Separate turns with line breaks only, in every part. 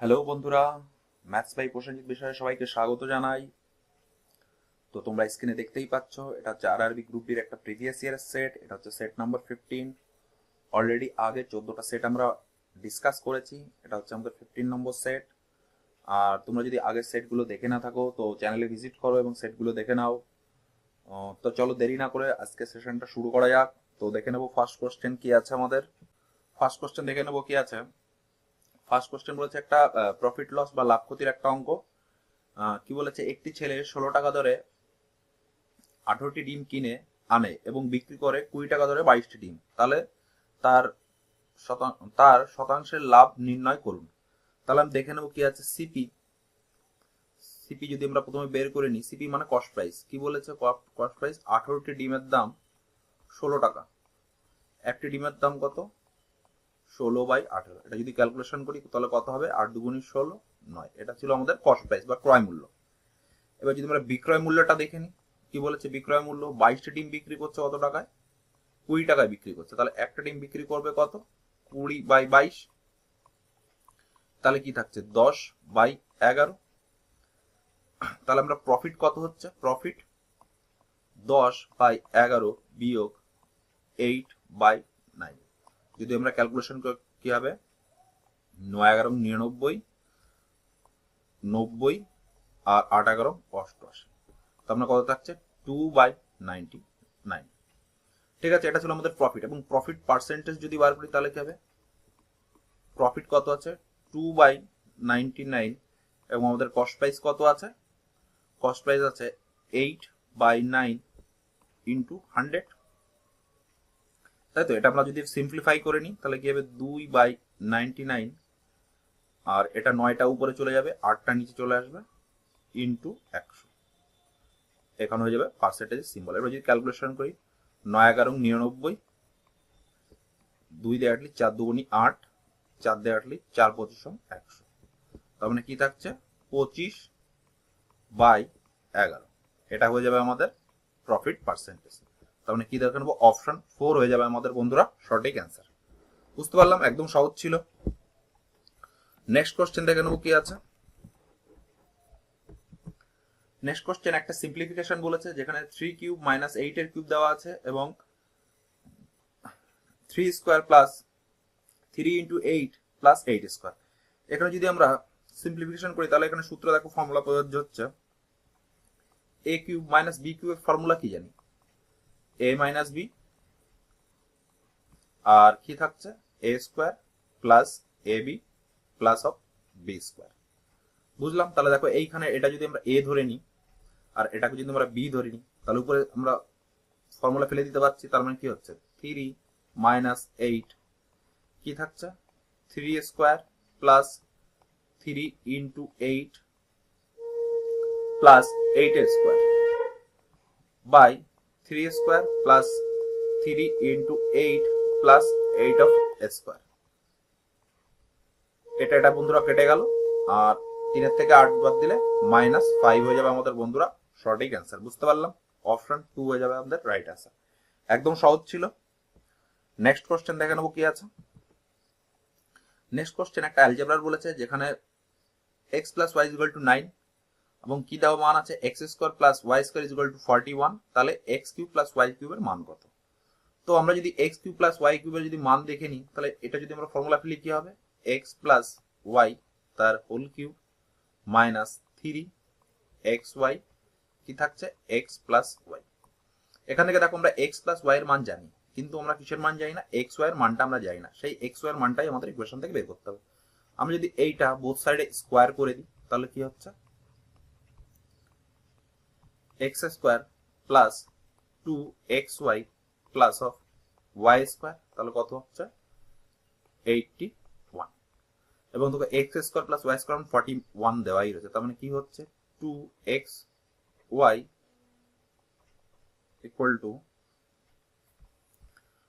Hello বন্ধুরা, maths by Prosenjit বিষয়ে সবাইকে স্বাগত জানাই। তো তোমরা স্ক্রিনে দেখতেই পাচ্ছ, এটা হচ্ছে আরআরবি গ্রুপ ডির একটা প্রিভিয়াস ইয়ারের সেট। এটা হচ্ছে সেট নাম্বার 15। অলরেডি আগে 14টা সেট আমরা ডিসকাস করেছি। এটা হচ্ছে আমাদের 15 নম্বর সেট। আর তোমরা যদি আগের সেটগুলো দেখে না থাকো তো চ্যানেলে ভিজিট করো এবং সেটগুলো দেখে নাও। তো চলো দেরি না করে আজকে সেশনটা শুরু করা যাক। তো দেখে নেবো ফার্স্ট কোশ্চেন কি আছে আমাদের। ফার্স্ট কোশ্চেন দেখে নেবো কি আছে। ফার্স্ট কোশ্চেন বলেছে একটা প্রফিট লস বা লাভ ক্ষতির একটা অঙ্ক। কি বলেছে, একটি ছেলে 16 টাকা দরে 18টি ডিম কিনে আনে এবং বিক্রি করে 20 টাকা দরে 22টি ডিম। তাহলে তার তার শতাংশের লাভ নির্ণয় করুন। তাহলে আমি দেখে নেবো কি আছে। সিপি সিপি যদি আমরা প্রথমে বের করে নিই, সিপি মানে কস্ট প্রাইস। কি বলেছে, কস্ট প্রাইস 18টি ডিমের দাম 16 টাকা। একটি ডিমের দাম কত, 16/18। এটা যদি ক্যালকুলেশন করি তাহলে কত হবে, 8×2=16, 9। এটা ছিল আমাদের কস্ট প্রাইস বা ক্রয় মূল্য। এবার যদি আমরা বিক্রয় মূল্যটা দেখে নিই, কি বলেছে, বিক্রয় মূল্য 22টি ডিম বিক্রি করছে কত টাকায়, 20 টাকায় বিক্রি করছে। তাহলে একটা ডিম বিক্রি করবে কত, 20/22। তাহলে কি থাকছে, 10/11। তাহলে আমরা প্রফিট কত হচ্ছে, প্রফিট 10/11 বিয়োগ 8/9। যদি আমরা ক্যালকুলেশন করি কি হবে, 9×11=99, 90 আর 8×11=88। তো আমরা কত থাকছে, 2/99। ঠিক আছে, এটা ছিল আমাদের প্রফিট। এবং প্রফিট পার্সেন্টেজ যদি বার করি তাহলে কি হবে, প্রফিট কত আছে, 2/99। এবং আমাদের কস্ট প্রাইস কত আছে, কস্ট প্রাইস আছে 8/9 ইন্টু 100। তাই তো, এটা আমরা যদি সিম্পলিফাই করে নিই তাহলে কি হবে, 2/99। আর এটা 9টা উপরে চলে যাবে, 8টা নিচে চলে আসবে, ইন্টু 100। এখানে হয়ে যাবে পার্সেন্টেজ সিম্বল। এবার যদি ক্যালকুলেশন করি, 9×11=99, 2 দিয়ে কাটলি 4×2=8, 4 দিয়ে কাটলি 4×25=100। তার মানে কি থাকছে, 25/11। এটা হয়ে যাবে আমাদের প্রফিট পার্সেন্টেজ। তার মানে কি দেখে নেবো, অপশন 4 হয়ে যাবে আমাদের বন্ধুরা সঠিক অ্যান্সার। বুঝতে পারলাম, একদম সহজ ছিল। নেক্সট কোশ্চেন দেখে নেবো কি আছে। নেক্সট কোশ্চেন একটা সিম্পলিফিকেশন বলেছে, যেখানে 3³ - 8 এর কিউব দেওয়া আছে এবং 3² প্লাস 3 × 8 প্লাস 8²। এখানে যদি আমরা সিম্পলিফিকেশন করি তাহলে এখানে সূত্র দেখো, ফর্মুলা প্রযোজ্য হচ্ছে a³ - b³ এর ফর্মুলা কি জানি, a - b। আর কি থাকছে, a² plus ab plus of b²। বুঝলাম। তাহলে দেখো এইখানে এটা যদি আমরা a ধরে নিই আর এটাকে যদি আমরা b ধরে নিই তাহলে উপরে আমরা ফর্মুলা ফেলে দিতে পারছি। তার মানে কি হচ্ছে, 3 - 8 কি থাকছে, 3² plus 3 × 8 plus 8² by 3² plus 3 × 8 plus 8² এটা বন্ধুরা কেটে গেল। আর 3 থেকে 8 বাদ দিলে -5 হয়ে যাবে আমাদের বন্ধুরা সঠিক অ্যান্সার। বুঝতে পারলাম, অপশন 2 হয়ে যাবে আমাদের রাইট অ্যান্সার। একদম সহজ ছিল। নেক্সট কোশ্চেন দেখে নেবো কি আছে। নেক্সট কোশ্চেন একটা অ্যালজেব্রার বলেছে, যেখানে x + y = 9 এবং কি দেওয়া মান আছে, x² + y² = 41। তাহলে x³ + y³ এর মান কত। তো আমরা যদি x³ + y³ এর যদি মান দেখে নিই তাহলে এটা যদি আমরা ফর্মুলা ফেলি কি হবে, x + y তার হোল কিউব মাইনাস 3xy কি থাকছে, x + y। এখান থেকে দেখো আমরা x + y এর মান জানি, কিন্তু আমরা কিসের মান জানি না, xy এর মানটা আমরা জানি না। সেই xy এর মানটাই আমাদের ইকুয়েশন থেকে বের করতে হবে। আমরা যদি এইটা বোথ সাইডে স্কোয়ার করে দিই তাহলে কি হচ্ছে, x² plus 2xy plus of y²। তাহলে কত হচ্ছে, 81। এবং তোকে x² প্লাস y² 41 দেওয়াই রয়েছে। তার মানে কি হচ্ছে, 2xy ইকুয়াল টু,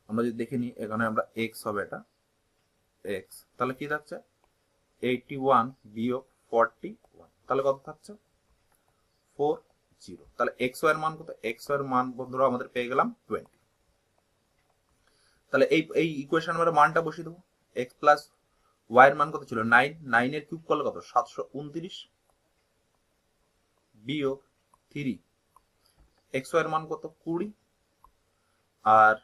আমরা যদি দেখে নিই এখানে আমরা x হবে, এটা x, তাহলে কি থাকছে 81 বিয়োগ 41। তাহলে কত থাকছে, 40। তাহলে xy এর মান কত, xy এর মান বন্ধুরা আমাদের পেয়ে গেলাম 20। তাহলে এই ইকুয়েশন আমরা মানটা বসিয়ে দেবো, x প্লাস ওয়াই এর মান কত ছিল 9, 9 এর কিউব করলে কত 729 বিয়োগ 3, এক্স ওয়াই এর মান কত 20 আর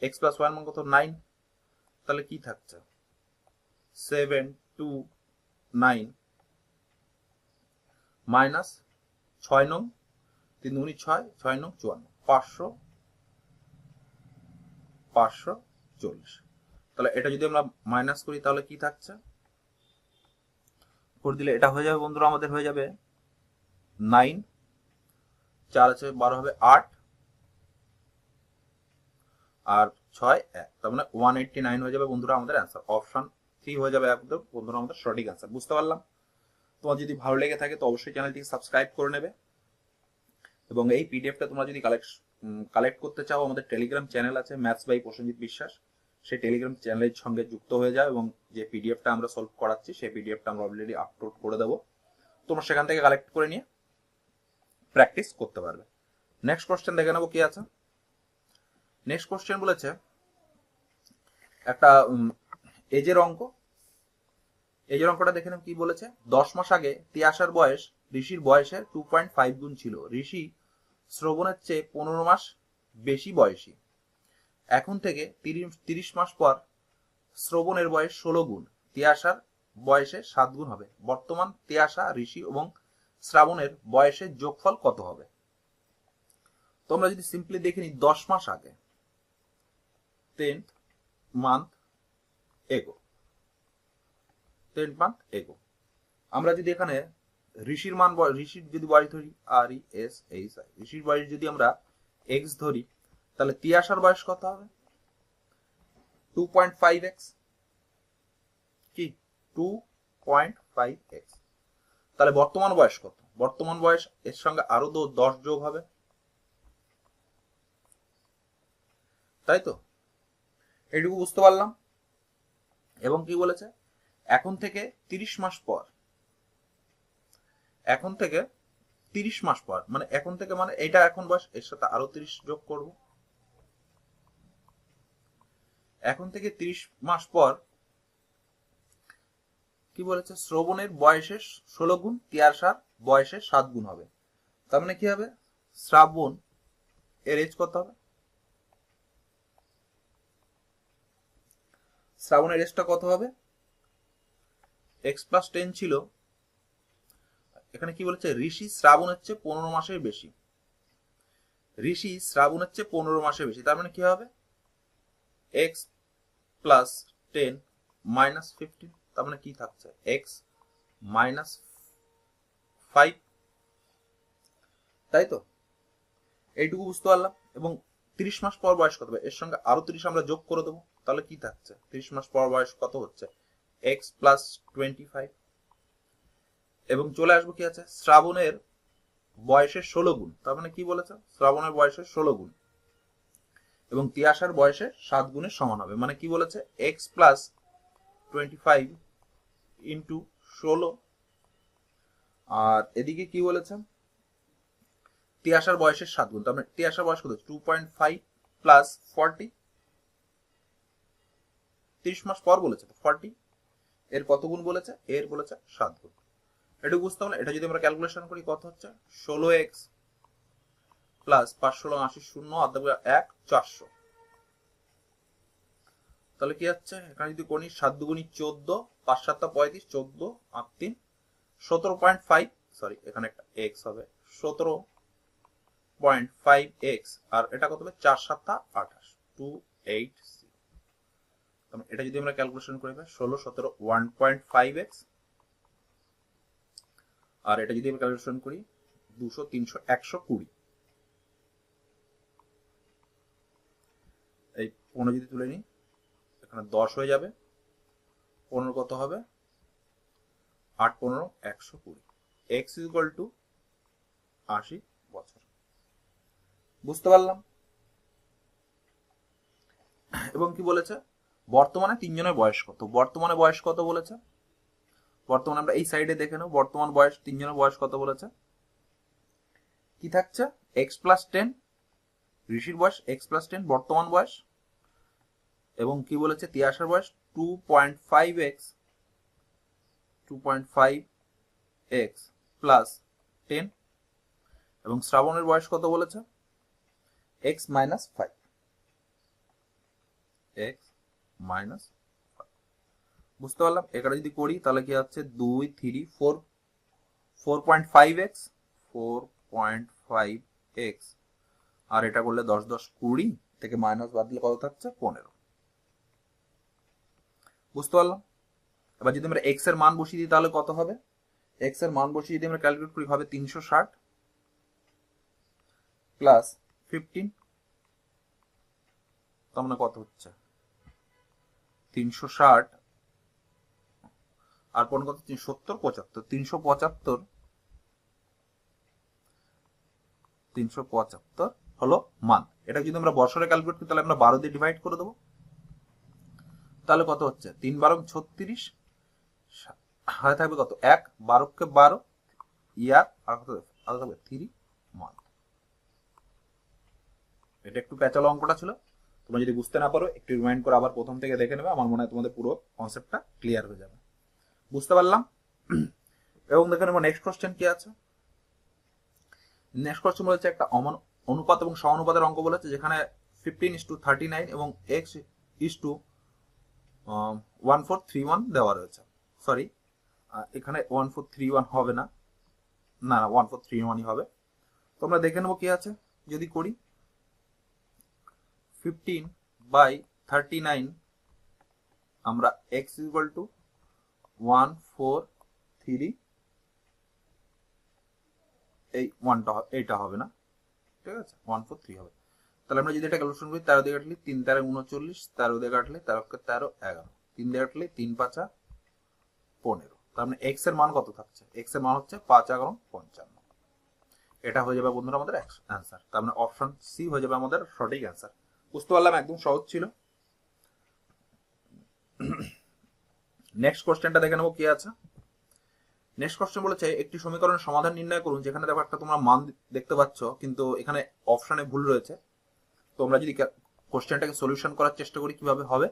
এক্স প্লাস ওয়াই এর মান কত 9, তাহলে কি থাকছে 729 মাইনাস 6 নং 3 দুগুণী 6, 6 নং 54, 540। তাহলে এটা যদি আমরা মাইনাস করি তাহলে কি থাকছে করে দিলে এটা হয়ে যাবে বন্ধুরা, আমাদের হয়ে যাবে 9, 4 আছে 12 হবে 8 আর 6 1, তার মানে 189 হয়ে যাবে বন্ধুরা আমাদের অ্যান্সার। অপশন 3 হয়ে যাবে একদম বন্ধুরা আমাদের সঠিক অ্যান্সার। বুঝতে পারলাম? তোমার যদি ভালো লেগে থাকে তো অবশ্যই চ্যানেলটিকে সাবস্ক্রাইব করে নেবে এবং এই পিডিএফটা তোমরা যদি কালেক্ট করতে চাও আমাদের টেলিগ্রাম চ্যানেল আছে ম্যাথস বাই প্রসেনজিৎ বিশ্বাস, সেই টেলিগ্রাম চ্যানেলের সঙ্গে যুক্ত হয়ে যাও এবং যে পিডিএফটা আমরা সলভ করাচ্ছি সেই পিডিএফটা আমরা অলরেডি আপলোড করে দেবো, তোমরা সেখান থেকে কালেক্ট করে নিয়ে প্র্যাকটিস করতে পারবে। নেক্সট কোশ্চেন দেখে নেবো কি আছে। নেক্সট কোশ্চেন বলেছে একটা এজের অঙ্ক, এজের অঙ্কটা দেখে নেব কি বলেছে। 10 মাস আগে তিয়াসার বয়স ঋষির বয়সের 2.5 গুণ ছিল। ঋষি শ্রবণের চেয়ে 15 মাস বেশি বয়সী। এখন থেকে 30 মাস পর শ্রবণের বয়স 16 গুণ, তিয়াসার বয়সে 7 গুণ হবে। বর্তমান তিয়াসা, ঋষি এবং শ্রাবণের বয়সের যোগফল কত হবে? তোমরা যদি সিম্পলি দেখে নি 10 মাস আগে 10th month ago, 10th month ago, আমরা যদি এখানে ঋষির মান ঋষির যদি বয়স ধরি RESHI, ঋষির বয়স যদি আমরা x ধরি তাহলে তিয়াসার বয়স কত হবে 2.5x, কি 2.5x। তাহলে বর্তমান বয়স কত? বর্তমান বয়স এর সঙ্গে আরো 10 যোগ হবে, তাই তো? এইটুকু বুঝতে পারলাম। এবং কি বলেছে এখন থেকে 30 মাস পর, এখন থেকে 30 মাস পর মানে এখন থেকে মানে এটা এখন বয়স এর সাথে আরো 30 যোগ করব, এখন থেকে 30 মাস পর কি বলেছে শ্রবণের বয়সের 16 গুণ, তিয়াসার বয়সের 7 গুণ হবে। তার মানে কি হবে শ্রাবণ এর এজ কত হবে? শ্রাবণের এজটা কত হবে? x প্লাস 10 ছিল, এখানে কি বলেছে ঋষি শ্রাবণের চেয়ে 15 মাসের বেশি। ঋষি শ্রাবণের চেয়ে 15 মাসের বেশি, তার মানে কি হবে x প্লাস 10 মাইনাস 15, তার মানে কি থাকছে x মাইনাস 5, তাই তো? এইটুকু বুঝতে পারলাম। এবং 30 মাস পর বয়স কত হবে? এর সঙ্গে আরো 30 আমরা যোগ করে দেবো, তাহলে কি থাকছে 30 মাস পর বয়স কত হচ্ছে x প্লাস 25। এবং চলে আসবো কি আছে শ্রাবণের বয়সের 16 গুণ, তার মানে কি বলেছে শ্রাবণের বয়সের 16 গুণ এবং তিয়াসার বয়সের 7 গুণের সমান হবে। মানে কি বলেছে x প্লাস 25 ইন্টু 16, আর এদিকে কি বলেছে তিয়াসার বয়সের 7 গুণ, তার মানে তিয়াসার বয়স কত 2.5 প্লাস 40, 30 মাস পর বলেছে তো 40, এর কত গুণ বলেছে? এর বলেছে 7 গুণ। এটা বুঝতে হবে। এটা যদি আমরা ক্যালকুলেশন করি কত হচ্ছে 16x প্লাস 580 শূন্য অর্থাৎ 1 400, তাহলে কি হচ্ছে এখানে যদি কোনি 7 দুগুণী 14, 5 7 35, 14 আর 3 17.5, সরি এখানে একটা x হবে 17.5x, আর এটা কত হবে 4 7 28, 280। তাহলে এটা যদি আমরা ক্যালকুলেশন করি 16 17 1.5x, আর এটা যদি আমরা ক্যালকুলেশন করি 200 300 120, এই 15 যদি তুলে নিই এখানে 10 হয়ে যাবে, 15 কত হবে 8 15 120, x ইকুয়াল টু 80 বছর। বুঝতে পারলাম। এবং কি বলেছে বর্তমানে তিনজনের বয়স কত? বর্তমানে বয়স কত বলেছে? বর্তমানে আমরা এই সাইডে দেখে নেব বর্তমান বয়স তিনজনের বয়স কত বলেছে। কি থাকছে x প্লাস 10 ঋষির বয়স, x প্লাস 10 বর্তমান বয়স, এবং কি বলেছে তিয়াসার বয়স 2.5x 2.5x প্লাস 10 এবং শ্রাবণের বয়স কত বলেছে x মাইনাস 5 x মাইনাস 5 বুঝতে পারলাম। এখানে যদি করি তাহলে কি হচ্ছে 2 3 4 4.5x 4.5x আর এটা করলে 10 10 20 থেকে মাইনাস বাদ দিলে কত থাকছে 15। বুঝতে পারলাম। এবার যদি আমরা x এর মান বসিয়ে দিই তাহলে কত হবে, x এর মান বসিয়ে যদি আমরা ক্যালকুলেট করি হবে 360 প্লাস 15, তার মানে কত হচ্ছে 360 আর 15 কত 70 75 375 হলো মান। এটা যদি আমরা বছরে ক্যালকুলেট করি তাহলে আমরা 12 দিয়ে ডিভাইড করে দেবো, তাহলে কত হচ্ছে 3 12 36 হয়ে থাকবে কত 1 12 কে 12 ইয়ার আর কত থাকবে 3 মান্থ। এটা একটু প্যাচালো অঙ্কটা ছিল, তোমরা যদি বুঝতে না পারো একটু রিমাইন্ড করে আবার প্রথম থেকে দেখে নেবে, আমার মনে হয় তোমাদের পুরো কনসেপ্টটা ক্লিয়ার হয়ে যাবে। বুঝতে পারলাম। এবং দেখে নেবো নেক্সট কোশ্চেন কি আছে। নেক্সট কোশ্চেন বলেছে একটা অনুপাত এবং সমানুপাতের অঙ্ক বলেছে, যেখানে 15:39 এবং x is to 1431 দেওয়া রয়েছে। সরি, এখানে 1431 হবে না, না 1431ই হবে। তো আমরা দেখে নেবো কি আছে। যদি করি 15/39 আমরা x ইকুয়াল টু 143 এই এইটা হবে না, ঠিক আছে 143 হবে। তাহলে আমরা যদি এটা ক্যালকুলেশন করি 13 দিয়ে কাটলে 3 13 39, 13 দিয়ে কাটলে 13 13 11, 3 দিয়ে কাটলে 3 5 15। তার মানে x এর মান কত থাকছে, x এর মান হচ্ছে 5 11 55। এটা হয়ে যাবে বন্ধুরা আমাদের অ্যান্সার। তার মানে অপশন সি হয়ে যাবে আমাদের সঠিক অ্যান্সার। বুঝতে পারলাম, একদম সহজ ছিল। নেক্সট কোশ্চেনটা দেখে নেবো কি আছে। নেক্সট কোশ্চেন বলেছে একটি সমীকরণের সমাধান নির্ণয় করুন, যেখানে দেখো একটা তোমরা মান দেখতে পাচ্ছ কিন্তু এখানে অপশনে ভুল রয়েছে। তো আমরা যদি কোশ্চেনটাকে সলিউশন করার চেষ্টা করি কিভাবে হবে।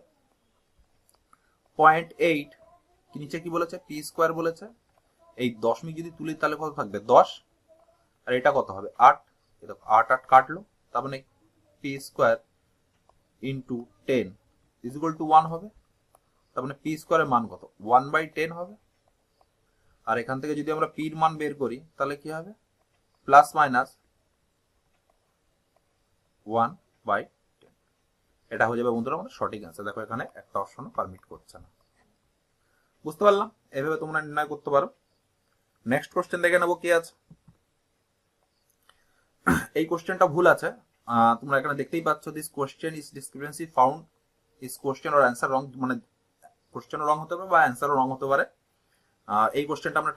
0.8 নিচে কি বলেছে পি স্কোয়ার বলেছে, এই দশমিক যদি তুলি তাহলে কত থাকবে 10, আর এটা কত হবে 8, এটা 8 8 কাটলো, তার মানে P square into 10 is equal two 1 হবে। তার মানে পি স্কোয়ারের মান কত 1/10 হবে। আর এখান থেকে যদি আমরা পির মান বের করি তাহলে কি হবে প্লাস মাইনাস 1/10। এটা হয়ে যাবে বন্ধুরা আমাদের সঠিক অ্যান্সার। দেখো এখানে একটা অপশনও পারমিট করছে না। বুঝতে পারলাম, এভাবে তোমরা নির্ণয় করতে পারো। নেক্সট কোশ্চেন দেখে নেবো কি আছে। এই কোশ্চেনটা ভুল আছে, তোমরা এখানে দেখতেই পাচ্ছ this question is discrepancy found is question or answer wrong, মানে কোশ্চেনও রং হতে পারে বা অ্যান্সারও রং হতে পারে। এই কোশ্চেনটা আমরা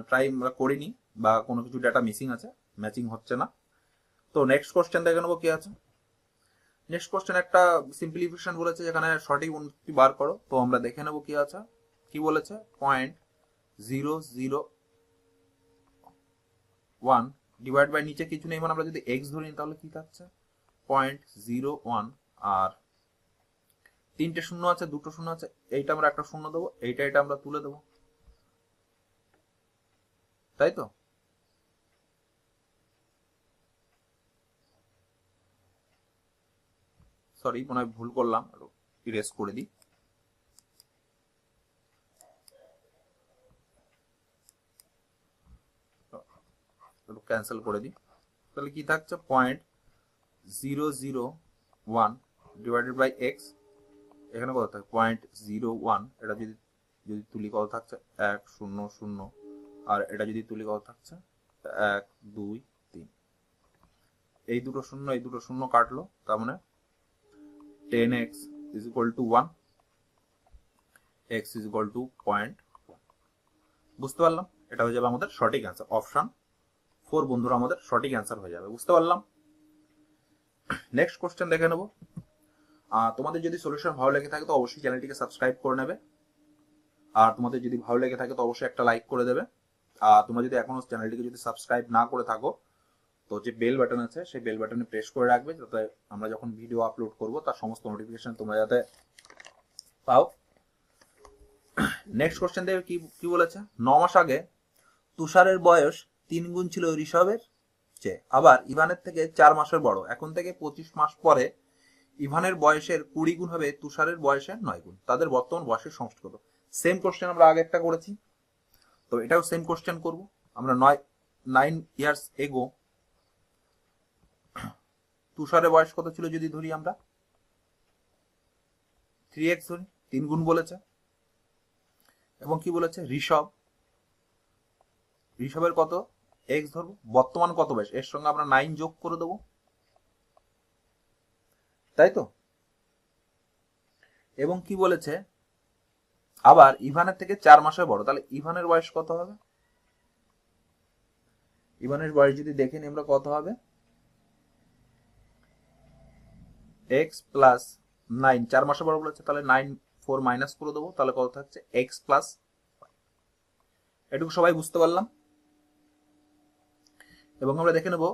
ট্রাই আমরা করিনি বা কোনো কিছু ডেটা মিসিং আছে, ম্যাচিং হচ্ছে না। তো নেক্সট কোশ্চেন দেখে নেবো কি আছে। নেক্সট কোশ্চেন একটা সিম্পলিফিকেশন বলেছে, যেখানে সঠিক উন্নতি বার করো। তো আমরা দেখে নেবো কি আছে। কি বলেছে 0.001 ডিভাইড বাই নিচে কিছু নেই, মানে আমরা যদি x ধরি তাহলে কি থাকছে 0.01 আর 3টে শূন্য আছে 2টো শূন্য আছে, এইটা আমরা একটা শূন্য দেবো, এইটা আমরা তুলে দেবো, তাই তো। সরি মনে হয় ভুল করলাম, ইরেজ করে দিই। ক্যান্সেল করে দিই। তাহলে কি থাকছে 0.001 ডিভাইডেড বাই এক্স, এখানে কত থাকে 0.01, এটা যদি তুলি কত থাকছে 1 0 0, আর এটা যদি তুলি কত থাকছে 1 2 3। এই দুটো শূন্য কাটলো, তার মানে 10x is equal to 1, x is equal to 0.1। বুঝতে পারলাম, এটা হয়ে যাবে আমাদের সঠিক অ্যান্সার। অপশন 4 বন্ধুরা আমাদের সঠিক অ্যান্সার হয়ে যাবে। বুঝতে পারলাম। নেক্সট কোশ্চেন দেখে নেবো। তোমাদের যদি সলিউশন ভালো লেগে থাকে তো অবশ্যই চ্যানেলটিকে সাবস্ক্রাইব করে নেবে, আর তোমাদের যদি ভালো লেগে থাকে তো অবশ্যই একটা লাইক করে দেবে। আর তোমরা যদি এখনো চ্যানেলটিকে যদি সাবস্ক্রাইব না করে থাকো তো যে বেল বাটন আছে সেই বেল বাটনে প্রেস করে রাখবে, যাতে আমরা যখন ভিডিও আপলোড করব তার সমস্ত নোটিফিকেশন তোমরা যাতে পাও। নেক্সট কোশ্চেন দেখে কি কি বলেছে, 9 মাস আগে তুষারের বয়স 3 গুণ ছিল ঋষভের চেয়ে, আবার ইভানের থেকে 4 মাসের বড়। এখন থেকে 25 মাস পরে ইভানের বয়সের 20 গুণ হবে তুষারের বয়সের 9 গুণ। তাদের বর্তমান বয়সের সমষ্টি কত? সেম কোশ্চেন আমরা আগে একটা করেছি, তো এটাও সেম কোশ্চেন করব আমরা। 9 ইয়ার্স এগো তুষারের বয়স কত ছিল যদি ধরি আমরা 3x ধরি, 3 গুণ বলেছে। এবং কি বলেছে, ঋষভের কত x ধরবো, বর্তমান কত বয়স, এর সঙ্গে আমরা 9 যোগ করে দেবো, তাই তো। এবং কি বলেছে, আবার ইভানের থেকে 4 মাসের বড়, তাহলে ইভানের বয়স কত হবে? ইভানের বয়স যদি দেখে নিই আমরা কত হবে, x প্লাস 9, 4 মাসের বড় বলেছে, তাহলে 9 4 মাইনাস করে দেবো, তাহলে কত থাকছে x প্লাস। এটুকু সবাই বুঝতে পারলাম। এবং আমরা দেখে নেব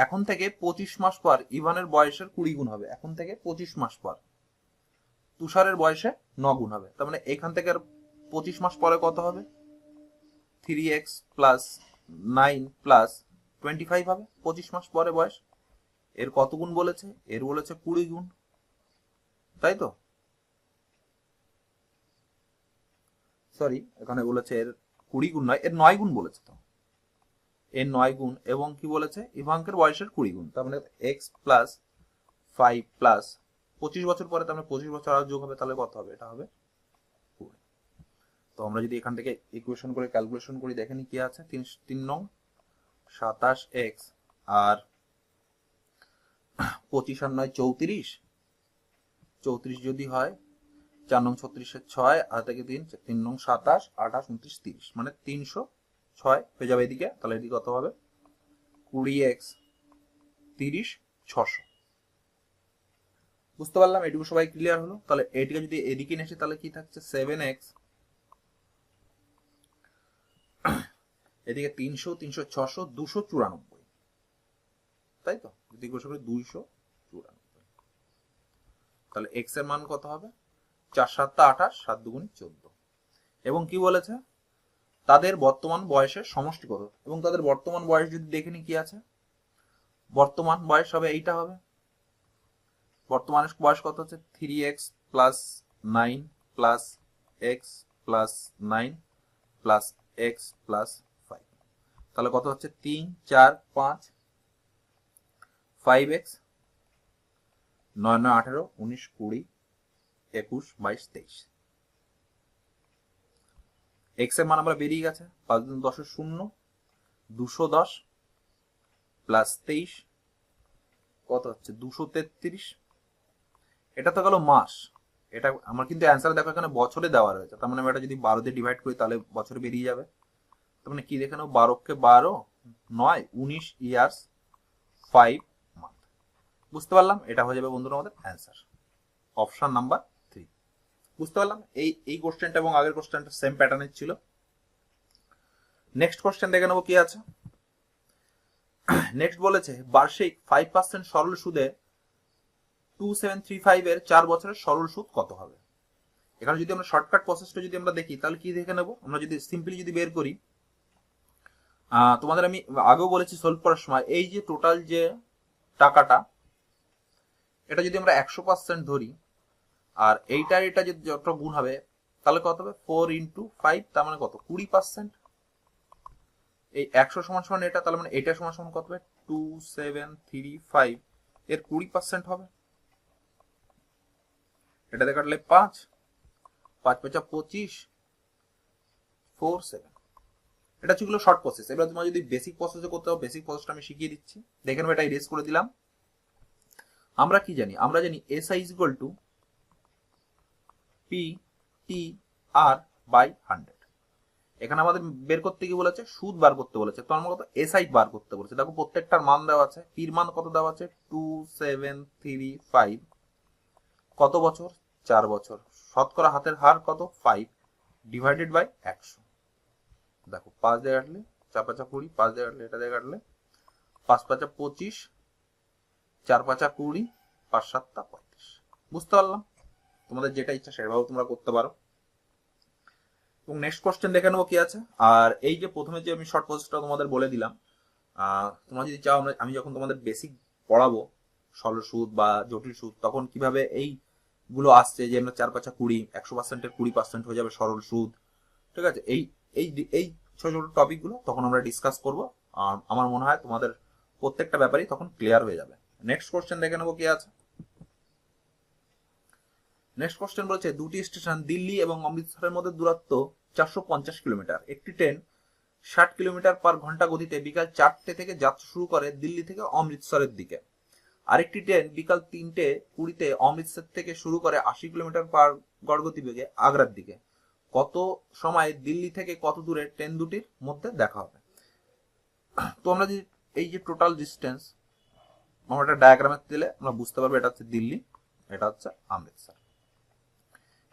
এখন থেকে 25 মাস পর ইভানের বয়সের 20 গুণ হবে। এখন থেকে 25 মাস পর তুষারের বয়সে 9 গুণ হবে। তার মানে এখান থেকে 25 মাস পরে কত হবে, 3x প্লাস 9 প্লাস 25 হবে 25 মাস পরে বয়স। এর কত গুণ বলেছে, এর বলেছে 20 গুণ, তাই তো। সরি, এখানে বলেছে এর 20 গুণ নয়, এর 9 গুণ বলেছে, তো এর 9 গুণ। এবং কি বলেছে, ইভাঙ্কের বয়সের 20 গুণ। তার মানে x প্লাস 5 প্লাস 25 বছর পরে, তার মানে 25 বছর আর যোগ হবে, তাহলে কত হবে, এটা হবে 20। তো আমরা যদি এখান থেকে ইকুয়েশন করে ক্যালকুলেশন করি, দেখেনি কি আছে, 3 নং 27x আর 25 আর 9 34, 34 যদি হয় 4 নং 36 6 আর থেকে 3 নং 27 28 29 30, মানে 306 হয়ে যাবে এদিকে। তাহলে এদিকে কত হবে, 20x 30 600। বুঝতে পারলাম, এটুকু সবাই ক্লিয়ার হলো। তাহলে এটিকে যদি এদিকে নিয়ে আসি, তাহলে কি থাকছে 7x, এদিকে 300 300 600 294, তাই তো, যদি গোস করে 294, তাহলে x এর মান কত হবে, 4 7 28, 7 2 14। এবং কি বলেছে, তাদের বর্তমান বয়সের সমষ্টি কত। এবং তাদের বর্তমান বয়স যদি দেখে নি কি আছে, বর্তমান বয়স হবে এইটা হবে, বর্তমান বয়স কত হচ্ছে 3x plus 9 plus x plus 9 plus x plus 5, তাহলে কত হচ্ছে 3 4 5 5x 9 9 18 19 20 21 22 23। x এর মান আমরা বেরিয়ে গেছে, 5 10 0 210 প্লাস 23 কত হচ্ছে 233। এটা তো গেল মাস, এটা আমার কিন্তু অ্যান্সার দেখো এখানে বছরে দেওয়া রয়েছে। তার মানে আমি এটা যদি 12 দিয়ে ডিভাইড করি, তাহলে বছরে বেরিয়ে যাবে। তার মানে কি দেখে নাও, 12 কে 12 9 19 ইয়ার্স 5 মান্থ। বুঝতে পারলাম, এটা হয়ে যাবে বন্ধুরা আমাদের অ্যান্সার, অপশন নাম্বার 3। বুঝতে পারলাম, এই কোশ্চেনটা এবং আগের কোশ্চেনটা সেম প্যাটার্নের ছিল। নেক্সট কোশ্চেন দেখে নেবো কি আছে। নেক্সট বলেছে বার্ষিক 5% সরল সুদে 2735 এর 4 বছরের সরল সুদ কত হবে। এখানে যদি আমরা শর্টকাট প্রসেসটা যদি আমরা দেখি, তাহলে কি দেখে নেব, আমরা যদি সিম্পলি যদি বের করি, তোমাদের আমি আগেও বলেছি সলভ করার সময়, এই যে টোটাল যে টাকাটা, এটা যদি আমরা 100% ধরি, আর এইটা এটা যদি যত গুণ হবে, তাহলে কত হবে 4 × 5, তার মানে কত 20%। এই 100 সমান সমান এটা, তাহলে মানে এটা সমান সমান কত হবে 2735 এর 20% হবে। এটাতে কাটলে 5 5 5 25 4 7। এটা ছিল শর্ট প্রসেস। এবার তোমার যদি বেসিক প্রসেসে করতে হবে, বেসিক প্রসেসটা আমি শিখিয়ে দিচ্ছি, দেখে নেবে। এটা ইরেজ করে দিলাম। আমরা কি জানি, আমরা জানি SI = PTR/100। এখানে আমাদের বের করতে কি বলেছে, সুদ বার করতে বলেছে। তো আমরা কত SI বার করতে বলেছে। দেখো প্রত্যেকটার মান দেওয়া আছে। পির মান কত দেওয়া আছে 2735, কত বছর 4 বছর, শতকরা হাতের হার কত 5 ডিভাইডেড বাই 100। দেখো 5 দিয়ে কাটলে 4 5 20, 5 দিয়ে কাটলে এটা দিয়ে কাটলে 5 5 25, 4 5 20, 5 7 35। বুঝতে পারলাম, তোমাদের যেটা ইচ্ছা সেভাবে তোমরা করতে পারো। এবং নেক্সট কোশ্চেন দেখে নেবো কি আছে। আর এই যে প্রথমে যে আমি শর্ট প্রসেসটা তোমাদের বলে দিলাম, তোমরা যদি চাও আমি যখন তোমাদের বেসিক পড়াবো সরল সুদ বা জটিল সুদ, তখন কিভাবে এইগুলো আসছে যে আমরা 4×5 = 20, 100%-এর 20% হয়ে যাবে সরল সুদ, ঠিক আছে, এই এই এই ছোট ছোট টপিকগুলো তখন আমরা ডিসকাস করবো। আর আমার মনে হয় তোমাদের প্রত্যেকটা ব্যাপারই তখন ক্লিয়ার হয়ে যাবে। নেক্সট কোশ্চেন দেখে নেবো কি আছে। নেক্সট কোশ্চেন বলছে, দুটি স্টেশন দিল্লি এবং অমৃতসরের মধ্যে দূরত্ব 450 কিলোমিটার। একটি ট্রেন 60 কিলোমিটার/ঘন্টা গতিতে বিকাল 4টে থেকে যাত্রা শুরু করে দিল্লি থেকে অমৃতসরের দিকে। আরেকটি ট্রেন বিকাল 3:20 অমৃতসর থেকে শুরু করে 80 কিলোমিটার/গড় গতিবেগে আগ্রার দিকে। কত সময় দিল্লি থেকে কত দূরে ট্রেন দুটির মধ্যে দেখা হবে? তো আমরা যদি এই যে টোটাল ডিস্টেন্স আমরা একটা ডায়াগ্রামে দিলে আমরা বুঝতে পারবো, এটা হচ্ছে দিল্লি, এটা হচ্ছে অমৃতসর।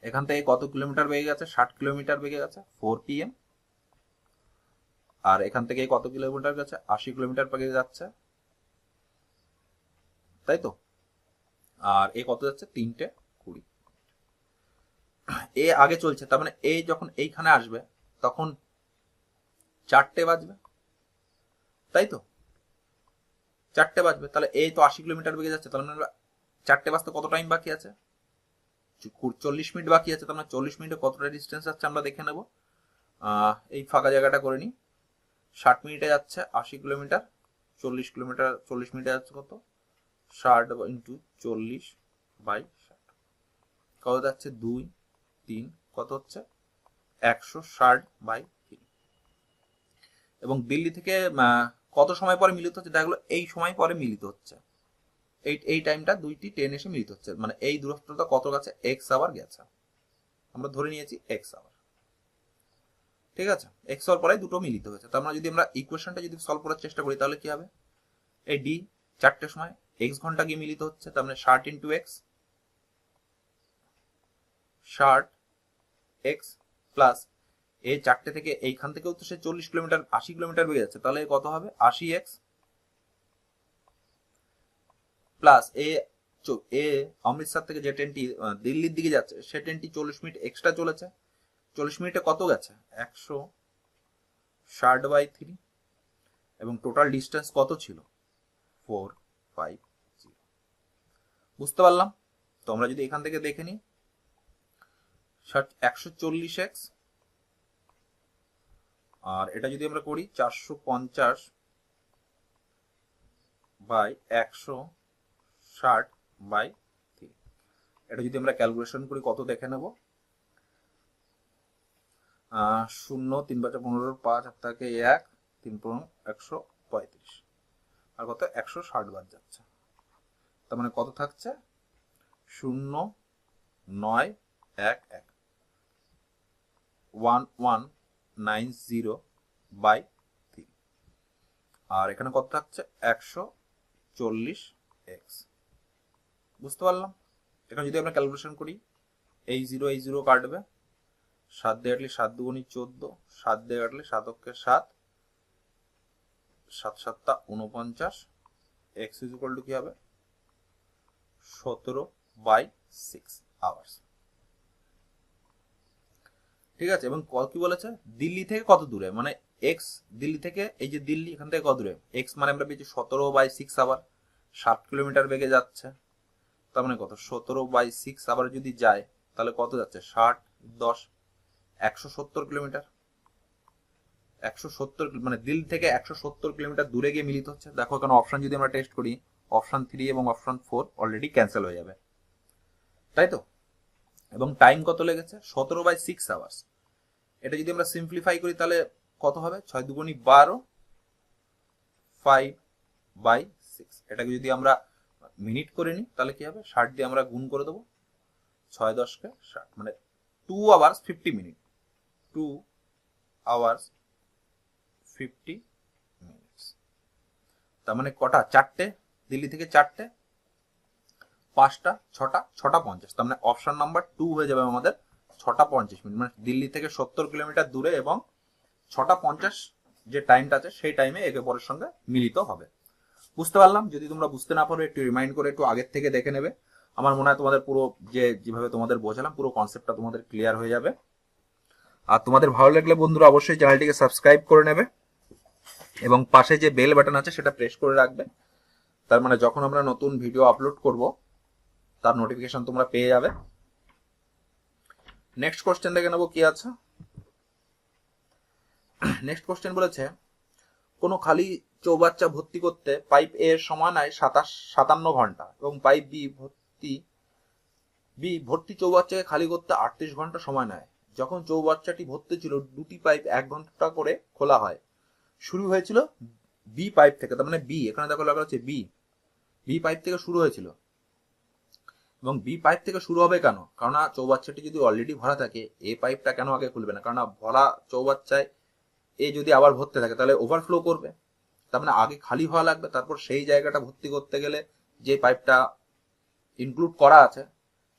এখান থেকে কত কিলোমিটার বেগে গেছে? 60 কিলোমিটার বেগে গেছে 4 PM। আর এখান থেকে কত কিলোমিটার গেছে? 80 কিলোমিটার বেগে যাচ্ছে, তাই তো। আর এই কত যাচ্ছে? 3:20। এ আগে চলছে, তার মানে এই যখন এইখানে আসবে তখন 4টে বাজবে, তাই তো। 4টে বাজবে, তাহলে এই তো 80 কিলোমিটার বেগে যাচ্ছে, তাহলে 4টে বাজতে কত টাইম বাকি আছে? 40 মিনিট বাকি আছে। তার মানে 40 মিনিটে কতটা ডিস্টেন্স যাচ্ছে আমরা দেখে নেব। এই ফাঁকা জায়গাটা করে নিই। 60 মিনিটে যাচ্ছে 80 কিলোমিটার, 40 কিলোমিটার 40 মিনিটে যাচ্ছে কত? 60 × 40/60 কত যাচ্ছে? 2, 3, কত হচ্ছে? 160/3। এবং দিল্লি থেকে কত সময় পরে মিলিত হচ্ছে? দেখা গেলো এই সময় পরে মিলিত হচ্ছে, এই টাইমটা দুইটি ট্রেন এসে মিলিত হচ্ছে, মানে এই দূরত্বটা কত গেছে? x আওয়ার গেছে। আমরা ধরে নিয়েছি x আওয়ার, ঠিক আছে। x আওয়ার পরে দুটো মিলিত হয়েছে। তার মানে যদি আমরা ইকুয়েশনটা যদি সলভ করার চেষ্টা করি তাহলে কি হবে? এই d 4টের সময় x ঘন্টা গিয়ে মিলিত হচ্ছে, তার মানে 60 × x, 60x প্লাস এই 4টে থেকে এইখান থেকেও তো সে 40 কিলোমিটার 80 কিলোমিটার বেগে যাচ্ছে, তাহলে কত হবে? 80x প্লাস এ অমৃতসর থেকে যে ট্রেনটি দিল্লির দিকে যাচ্ছে সে ট্রেনটি 40 মিনিট এক্সট্রা চলেছে। 40 মিনিটে কত গেছে? 160/3। এবং টোটাল ডিস্টেন্স কত ছিল? 450। বুঝতে পারলাম? তো আমরা যদি এখান থেকে দেখে নিই, 140x আর এটা যদি আমরা করি 450/160/3, এটা যদি আমরা ক্যালকুলেশন করি কত দেখে নেব? 0 3 × 15 5 আর থাকে 1 3 × 135 আর কত? 160 বার যাচ্ছে। তার মানে কত থাকছে? 0.911 1190/3। আর এখানে কত থাকছে? 140x। বুঝতে পারলাম? এখানে যদি আমরা ক্যালকুলেশন করি, এই 0 কাটবে, 7 দিয়ে কাটলে 7 × 2 = 14, 7 দিয়ে কাটলে 7 × 7, 7 × 7 = 49, x = কি হবে? 17/6 আওয়ার্স, ঠিক আছে। এবং কি বলেছে? দিল্লি থেকে কত দূরে, মানে এক্স দিল্লি থেকে, এই যে দিল্লি এখান থেকে কত দূরে? এক্স মানে আমরা পেয়েছি 17/6 আওয়ার, 60 কিলোমিটার বেগে যাচ্ছে। তার মানে কত? 17/6 আবার যদি যায় তাহলে কত যাচ্ছে? 60 10 170 কিলোমিটার। 170 মানে দিল্লি থেকে 170 কিলোমিটার দূরে গিয়ে মিলিত হচ্ছে। দেখো এখানে অপশন যদি আমরা টেস্ট করি, অপশন 3 এবং অপশন 4 অলরেডি ক্যান্সেল হয়ে যাবে, তাই তো। এবং টাইম কত লেগেছে? 17/6 আওয়ার্স। এটা যদি আমরা সিম্পলিফাই করি তাহলে কত হবে? 6 × 2 = 12, 5/6। এটাকে যদি আমরা মিনিট করে নিই তাহলে কি হবে? 60 দিয়ে আমরা গুণ করে দেবো, 6 10 কে 60, মানে 2 hours 50 মিনিট, 2 hours 50 মিনিটস। তার মানে কটা? 4টে, দিল্লি থেকে 4টে, 5টা 6টা 6টা 50। তার মানে অপশন নাম্বার 2 হয়ে যাবে আমাদের 6টা 50 মিনিট, মানে দিল্লি থেকে 70 কিলোমিটার দূরে এবং 6টা 50 যে টাইমটা আছে সেই টাইমে একে পরের সঙ্গে মিলিত হবে। বুঝতে পারলাম? যদি তোমরা বুঝতে না পারো একটু রিমাইন্ড করে একটু আগের থেকে দেখে নেবে। আমার মনে হয় তোমাদের পুরো যেভাবে তোমাদের বোঝালাম পুরো কনসেপ্টটা তোমাদের ক্লিয়ার হয়ে যাবে। আর তোমাদের ভালো লাগলে বন্ধুরা অবশ্যই চ্যানেলটিকে সাবস্ক্রাইব করে নেবে এবং পাশে যে বেল বাটন আছে সেটা প্রেস করে রাখবে। তার মানে যখন আমরা নতুন ভিডিও আপলোড করব তার নোটিফিকেশন তোমরা পেয়ে যাবে। নেক্সট কোশ্চেন দেখে নেবো কি আছে। নেক্সট কোশ্চেন বলেছে কোনো খালি চৌবাচ্চা ভর্তি করতে পাইপ এ এর সময় নেয় 57 ঘন্টা এবং পাইপ বি ভর্তি চৌবাচ্চাকে খালি করতে 38 ঘন্টা সময় নেয়। যখন চৌবাচ্চাটি ভর্তি ছিল দুটি পাইপ 1 ঘন্টা করে খোলা হয়। শুরু হয়েছিল বি পাইপ থেকে, তার মানে বি এখানে দেখো লেখা আছে বি পাইপ থেকে শুরু হয়েছিল এবং বি পাইপ থেকে শুরু হবে কেন? কারণ চৌবাচ্চাটি যদি অলরেডি ভরা থাকে এ পাইপটা কেন আগে খুলবে না? কারণ ভরা চৌবাচ্চায় এ যদি আবার ভরতে থাকে তাহলে ওভারফ্লো করবে, তার মানে আগে খালি হওয়া লাগবে, তারপর সেই জায়গাটা ভর্তি করতে গেলে যে পাইপটা ইনক্লুড করা আছে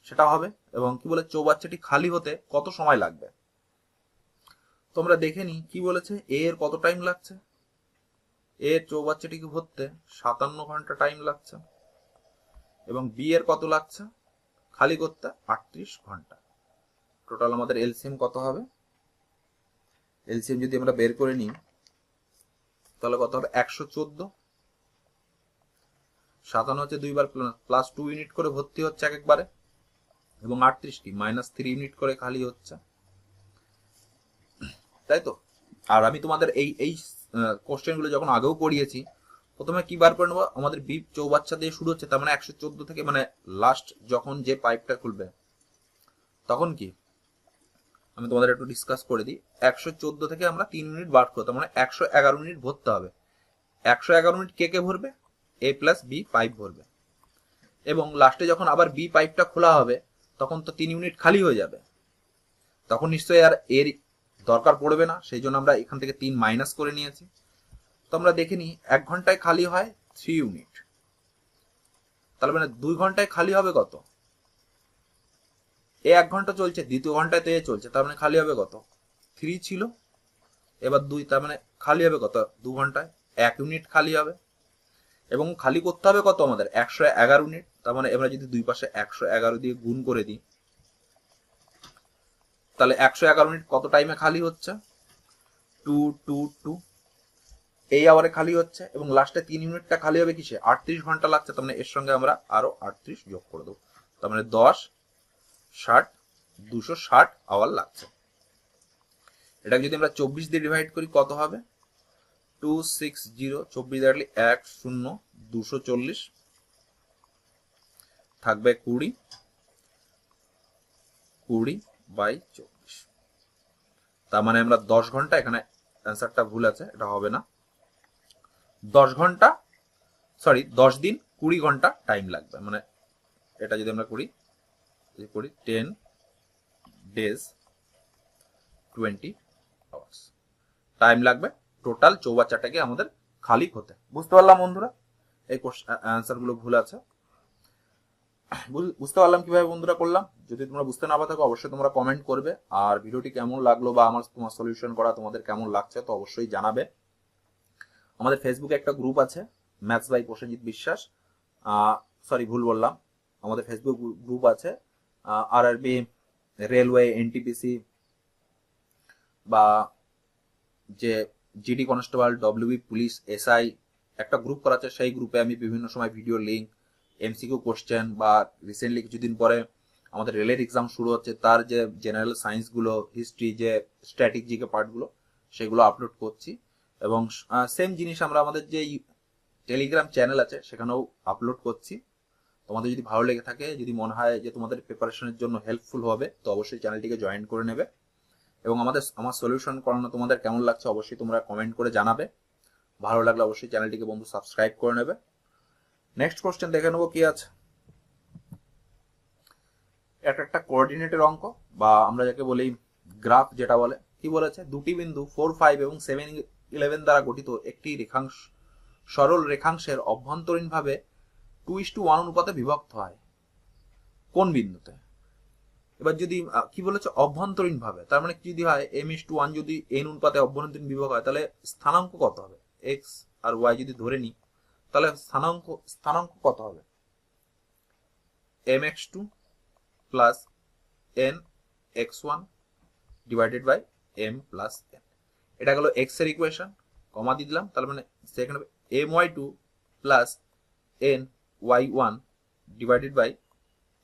সেটা হবে। এবং কি বলে চৌবাচ্চাটি খালি হতে কত সময় লাগবে তোমরা দেখে নি। কি বলেছে এ এর কত টাইম লাগছে? এর চৌবাচ্চাটিকে ভরতে 57 ঘন্টা টাইম লাগছে এবং বি এর কত লাগছে খালি করতে 38 ঘন্টা। টোটাল আমাদের এলসিএম কত হবে? এলসিএম যদি আমরা বের করে নিই তাহলে কত হবে? 114। 57 হচ্ছে দুইবার প্লাস 2 ইউনিট করে ভর্তি হচ্ছে এক একবারে এবং 38 কি -3 ইউনিট করে খালি হচ্ছে, তাই তো? আর আমি তোমাদের এই কোশ্চেন গুলো যখন আগেও পড়িয়েছি প্রথমে কি বার করে নেবো? আমাদের বি চৌবাচ্চা দিয়ে শুরু হচ্ছে, তার মানে 114 থেকে মানে লাস্ট যখন যে পাইপটা খুলবে তখন কি আমি তোমাদের একটু ডিসকাস করে দিই। 114 থেকে আমরা 3 ইউনিট বার করবো, তার মানে 111 ইউনিট ভরতে হবে। 111 ইউনিট কে ভরবে? এ প্লাস বি পাইপ ভরবে এবং লাস্টে যখন আবার বি পাইপটা খোলা হবে তখন তো 3 ইউনিট খালি হয়ে যাবে, তখন নিশ্চয়ই আর এর দরকার পড়বে না, সেই জন্য আমরা এখান থেকে 3 মাইনাস করে নিয়েছি। তো আমরা দেখে নিই 1 ঘন্টায় খালি হয় 3 ইউনিট, তাহলে মানে 2 ঘন্টায় খালি হবে কত? এ 1 ঘন্টা চলছে, দ্বিতীয় ঘন্টায় তো এ চলছে, তার মানে খালি হবে কত? 3 ছিল, এবার 2, তার মানে খালি হবে কত 2 ঘন্টায়? 1 ইউনিট খালি হবে এবং খালি করতে হবে কত আমাদের? 111 ইউনিট। তার মানে আমরা যদি দুই পাশে 111 দিয়ে গুণ করে দিই তাহলে 111 ইউনিট কত টাইমে খালি হচ্ছে? 2 2 2 এই আওয়ারে খালি হচ্ছে এবং লাস্টে 3 ইউনিটটা খালি হবে কিসে? 38 ঘন্টা লাগছে, তার মানে এর সঙ্গে আমরা আরো 38 যোগ করে দেবো, তার মানে 10 60 260 আওয়ার লাগছে। এটাকে যদি আমরা 24 দিয়ে ডিভাইড করি কত হবে? 260 24 দাঁড়ালে 1 0 240 থাকবে 20 বাই 24, তার মানে আমরা 10 ঘন্টা, এখানে অ্যান্সারটা ভুল আছে, এটা হবে না। 10 ঘন্টা, সরি 10 দিন 20 ঘন্টা টাইম লাগবে। মানে এটা যদি আমরা করি 10 days 20 hours টাইম লাগবে টোটাল চৌবাচ্চাটাকে আমাদের খালি হতে। বুঝতে পারলাম বন্ধুরা? এই অ্যান্সার গুলো ভুল আছে, বুঝতে পারলাম কিভাবে বন্ধুরা করলাম। যদি তোমরা বুঝতে না পারো অবশ্যই তোমরা কমেন্ট করবে, আর ভিডিওটি কেমন লাগলো বা তোমার সলিউশন করা তোমাদের কেমন লাগছে তো অবশ্যই জানাবে। আমাদের ফেসবুকে একটা গ্রুপ আছে ম্যাথস বাই প্রসেনজিৎ বিশ্বাস, সরি ভুল বললাম, আমাদের ফেসবুক গ্রুপ আছে আরআরবি, রেলওয়ে, এনটিপিসি বা যে GD constable, WB police, SI একটা গ্রুপ করা আছে। সেই গ্রুপে আমি বিভিন্ন সময় ভিডিও লিঙ্ক, এমসিকিউ কোশ্চেন বা রিসেন্টলি কিছুদিন পরে আমাদের রেলের এক্সাম শুরু হচ্ছে তার যে জেনারেল সায়েন্স গুলো, হিস্ট্রি, যে স্ট্র্যাটেজিক পার্টগুলো সেগুলো আপলোড করছি। এবং সেম জিনিস আমরা আমাদের যে টেলিগ্রাম চ্যানেল আছে সেখানেও আপলোড করছি। তোমাদের যদি ভালো লেগে থাকে, যদি মনে হয় যে তোমাদের প্রিপারেশনের জন্য হেল্পফুল হবে তো অবশ্যই চ্যানেলটিকে জয়েন করে নেবে এবং আমার সলিউশন করানো তোমাদের কেমন লাগছে অবশ্যই তোমরা কমেন্ট করে জানাবে। ভালো লাগলে অবশ্যই চ্যানেলটিকে বন্ধু সাবস্ক্রাইব করে নেবে। নেক্সট কোশ্চেন দেখে নেবো কি আছে। একটা কোঅর্ডিনেটের অঙ্ক বা আমরা যাকে বলি গ্রাফ যেটা বলে। কি বলেছে? দুটি বিন্দু 4 5 এবং 7 11 দ্বারা গঠিত একটি রেখাংশ সরল রেখাংশের অভ্যন্তরীণভাবে 2:1 অনুপাতে বিভক্ত হয় কোন বিন্দুতে? এবার যদি কি বলেছে অভ্যন্তরীণ ভাবে, তার মানে কি যদি হয় m:1 যদি n অনুপাতে অভ্যন্তরীণ বিভক্ত হয় তাহলে স্থানাঙ্ক কত হবে? x আর y যদি ধরে নিই তাহলে স্থানাঙ্ক কত হবে? mx2 plus nx1 divided by M plus N. এটা গেল এক্স এর ইকুয়েশন, কমা দিয়ে দিলাম, তাহলে মানে সেখানে M Y two plus N Y one divided by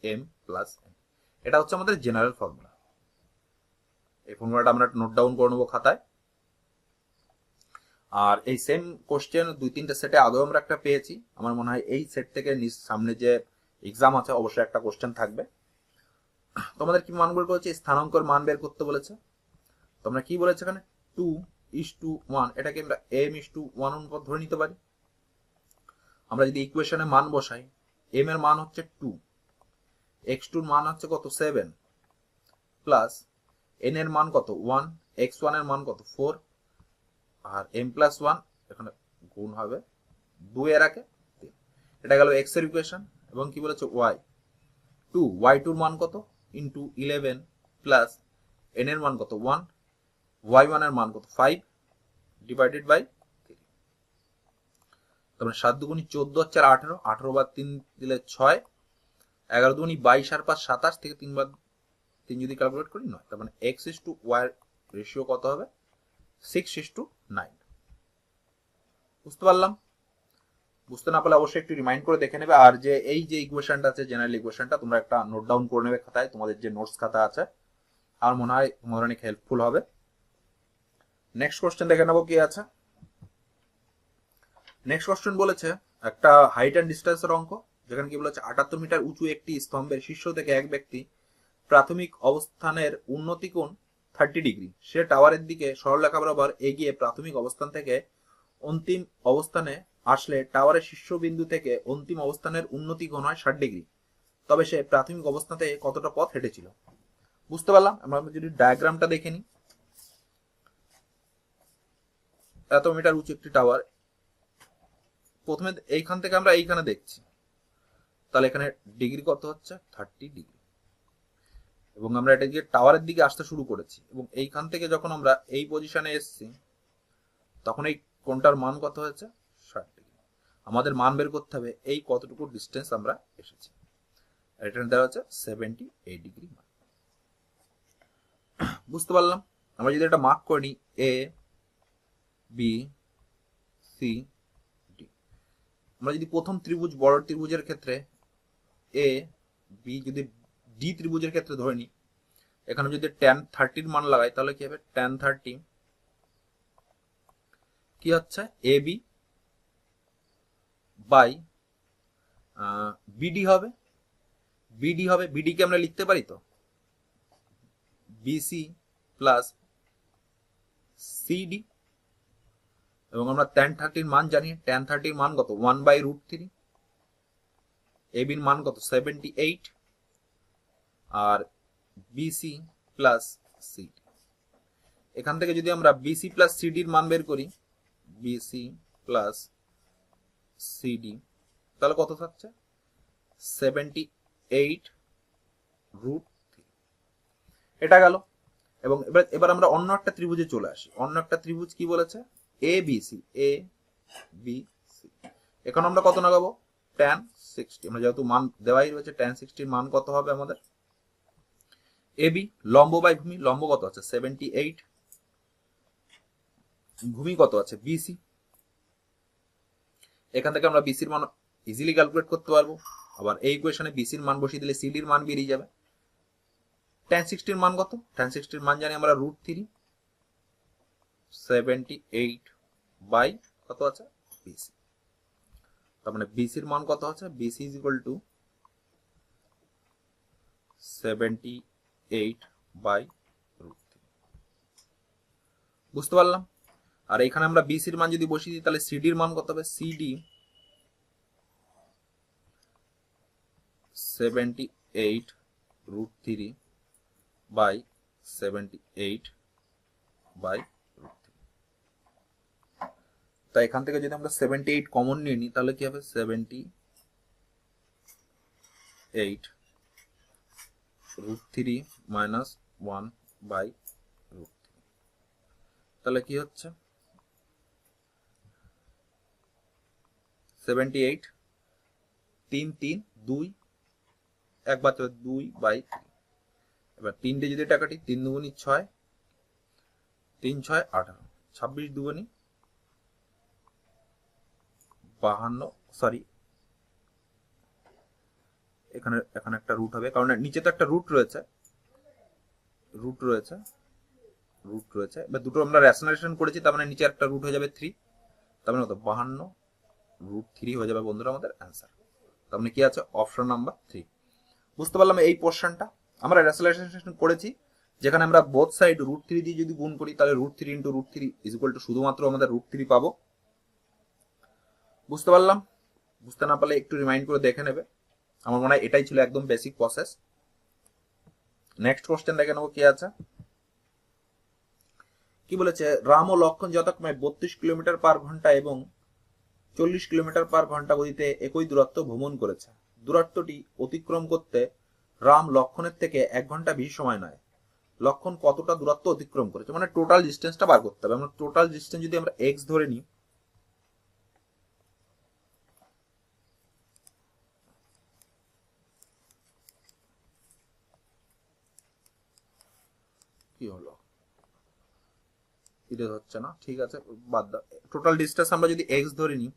M plus N. এটা হচ্ছে আমাদের জেনারেল ফর্মুলা। এই ফর্মুলাটা আমরা নোট ডাউন করে নেবো খাতায়। আর এই সেম কোশ্চেন 2-3টে সেটে আগেও আমরা একটা পেয়েছি। আমার মনে হয় এই সেট থেকে সামনে যে এক্সাম আছে অবশ্যই একটা কোশ্চেন থাকবে। তোমাদের কি মান বের করেছে? স্থানাঙ্কের মান বের করতে বলেছে। তোমরা কি বলেছে এখানে 2:1, এটাকে আমরা m:1 অনুপাত ধরে নিতে পারি। আমরা যদি ইকুয়েশনে মান বসাই, m এর মান হচ্ছে 2, x2 এর মান হচ্ছে কত 7, প্লাস n এর মান কত 1, x1 এর মান কত 4, আর m+1 এখানে গুণ হবে 2 এর আগে 3। এটা গেল x এর ইকুয়েশন। এবং কি বলেছে y2 এর মান কত ইনটু 11 প্লাস n এর মান কত 1, y1 এর মান কত 5 ডিভাইডেড বাই 3। তারপরে 7 দুগুণী 14 হচ্ছে আর 18, 18 বাদ 3 দিলে 6, 11 দুগুণী 22 আর 5 27 থেকে 3 বাদ 3 যদি ক্যালকুলেট করি 9। তার মানে x:y এর রেশিও কত হবে 6:9। বুঝতে পারলাম? বুঝতে না পারলে অবশ্যই একটু রিমাইন্ড করে দেখে নেবে। আর যে এই যে ইকুয়েশনটা আছে জেনারেল ইকুয়েশনটা, তোমরা একটা নোট ডাউন করে নেবে খাতায়, তোমাদের যে নোটস খাতা আছে। আর মনে হয় তোমাদের অনেক হেল্পফুল হবে। নেক্সট কোশ্চেন দেখে নেবো কি আছে। নেক্সট কোশ্চেন বলেছে একটা হাইট অ্যান্ড ডিস্টেন্সের অঙ্ক, যেখানে কি বলেছে 78 মিটার উঁচু একটি স্তম্ভের শীর্ষ থেকে এক ব্যক্তি প্রাথমিক অবস্থানের উন্নতি কোণ 30 ডিগ্রি, সে টাওয়ারের দিকে সরলরেখা বরাবর এগিয়ে প্রাথমিক অবস্থান থেকে অন্তিম অবস্থানে আসলে টাওয়ারের শীর্ষবিন্দু থেকে অন্তিম অবস্থানের উন্নতি কোণ হয় 60 ডিগ্রি, তবে সে প্রাথমিক অবস্থান থেকে কতটা পথ হেঁটেছিল। বুঝতে পারলাম? আমরা যদি ডায়াগ্রামটা দেখে নিই, এত মিটার উঁচু একটি টাওয়ার, প্রথমে এইখান থেকে আমরা এইখানে দেখছি, তাহলে এখানে ডিগ্রি কত হচ্ছে 30 ডিগ্রি, এবং আমরা এটা দিয়ে টাওয়ারের দিকে আসতে শুরু করেছি, এবং এইখান থেকে যখন আমরা এই পজিশনে এসেছি তখন এই কোণটার মান কত হয়েছে 60 ডিগ্রি। আমাদের মান বের করতে হবে এই কতটুকু ডিস্টেন্স আমরা এসেছি। এটা দেওয়া হচ্ছে 78 ডিগ্রি। বুঝতে পারলাম? আমরা যদি এটা মার্ক করে নিই এ বি সি ডি, আমরা যদি প্রথম ত্রিভুজ বড় ত্রিভুজের ক্ষেত্রে এ বি যদি ডি ত্রিভুজের ক্ষেত্রে ধরে নিই, এখানে যদি tan 30 মান লাগাই তাহলে কি হবে tan 30 কি হচ্ছে এ বি বাই বিডি হবে। বিডি কে আমরা লিখতে পারি তো বিসি প্লাস সিডি, এবং আমরা tan 30 মান জানি, tan 30 মান কত 1/√3, এ বির মান কত 78, আর বিসি প্লাস সিডি। এখান থেকে যদি আমরা বিসি প্লাস সিডির মান বের করি, বিসি প্লাস সিডি, তাহলে কত থাকছে 78√3। এটা গেল। এবং এবার আমরা অন্য একটা ত্রিভুজে চলে আসি। অন্য একটা ত্রিভুজ কি বলেছে এ বি সি, এখন আমরা কত লাগাবো tan 60, আমরা যেহেতু মান দেওয়াই রয়েছে tan 60 মান কত হবে আমাদের এবি, লম্ব বাই ভূমি, লম্ব কত আছে 78, ভূমি কত আছে বিসি। এখান থেকে আমরা বিসির মান ইজিলি ক্যালকুলেট করতে পারবো। আবার এই ইকুয়েশনে বিসির মান বসিয়ে দিলে সিডির মান বেরিয়ে যাবে। tan 60 মান কত? tan 60 মান জানি আমরা √3, 78 বাই কত আছে বিসি। তার মানে বিসির মান কত আছে বিসি ইজ ইকুয়াল টু 78/√3। বুঝতে পারলাম? আর এখানে আমরা বিসির মান যদি বসিয়ে দিই তাহলে সিডির মান কত হবে সিডি 78/78/√3। তাই এখান থেকে যদি আমরা 78 কমন নিয়ে নিই তাহলে কি হবে 78√3 মাইনাস 1/√3, তাহলে কি হচ্ছে 78, 3 3 2, একবার 2/3। এবার 3 দিয়ে যদি টাকাটি 3 দুগুণী 6, 3 6 18, 26 দুগুণী 52, সরি এখানে এখানে একটা রুট হবে, কারণ নিচে তো একটা রুট রয়েছে, এবার দুটো আমরা রেশনালাইজেশন করেছি, তার মানে নিচে একটা রুট হয়ে যাবে 3, তার মানে কত 52 রুট 3 হয়ে যাবে বন্ধুরা আমাদের অ্যান্সার। তার মানে কি আছে অপশন নাম্বার 3। বুঝতে পারলাম এই পোর্শনটা আমরা রেশনালাইজেশন করেছি, যেখানে আমরা বোথ সাইড রুট 3 দিয়ে যদি গুণ করি তাহলে root 3 into root 3 is equal to শুধুমাত্র আমাদের রুট 3 পাবো। বুঝতে পারলাম? বুঝতে না পারলে একটু রিমাইন্ড করে দেখে নেবে, আমার মনে হয় এটাই ছিল একদম বেসিক প্রসেস। নেক্সট কোশ্চেন দেখে নেবো কি আছে। কি বলেছে, রাম ও লক্ষণ যথাক্রমে 32 কিলোমিটার পার ঘন্টা এবং 40 কিলোমিটার পার ঘন্টা গতিতে একই দূরত্ব ভ্রমণ করেছে। দূরত্বটি অতিক্রম করতে রাম লক্ষণের থেকে 1 ঘন্টা বেশি সময় নেয়। লক্ষণ কতটা দূরত্ব অতিক্রম করেছে, মানে টোটাল ডিস্টেন্সটা বার করতে হবে। আমরা টোটাল ডিস্টেন্স যদি আমরা এক্স ধরে নিই, কি হলো এটা হচ্ছে না, ঠিক আছে বাদ দাও। টোটাল ডিস্টেন্স আমরা যদি এক্স ধরে নিই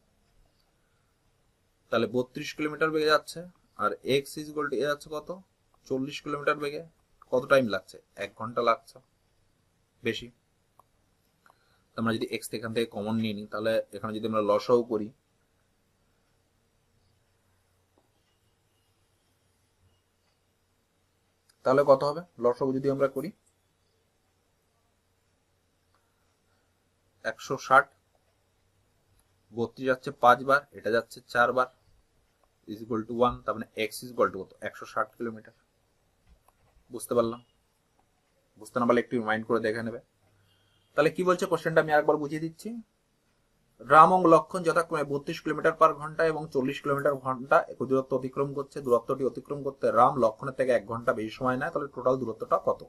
তাহলে 32 কিলোমিটার বেগে যাচ্ছে, আর এক্স ইজ ইকুয়াল টু এ যাচ্ছে কত 40 কিলোমিটার বেগে। কত টাইম লাগছে, 1 ঘন্টা লাগছে বেশি। আমরা যদি এক্স এখান থেকে কমন নিয়ে নিই তাহলে এখানে যদি আমরা লসাও করি তাহলে কত হবে, লসাও যদি আমরা করি 160, 32 যাচ্ছে 5 বার, এটা যাচ্ছে 4 বার, ইজ ইকুয়াল টু 1, তার মানে এক্স ইজ ইকুয়াল টু কত 160 কিলোমিটার। বুঝতে পারলাম? বুঝতে না পারলে একটু রিমাইন্ড করে দেখে নেবে। তাহলে কি বলছে কোশ্চেনটা আমি আরেকবার বুঝিয়ে দিচ্ছি। রাম ও লক্ষণ যথাক্রমে 32 কিলোমিটার পার ঘন্টা এবং 40 কিলোমিটার ঘন্টা একই দূরত্ব অতিক্রম করছে। দূরত্বটি অতিক্রম করতে রাম লক্ষণের থেকে 1 ঘন্টা বেশি সময় নেয়। তাহলে টোটাল দূরত্বটা কত?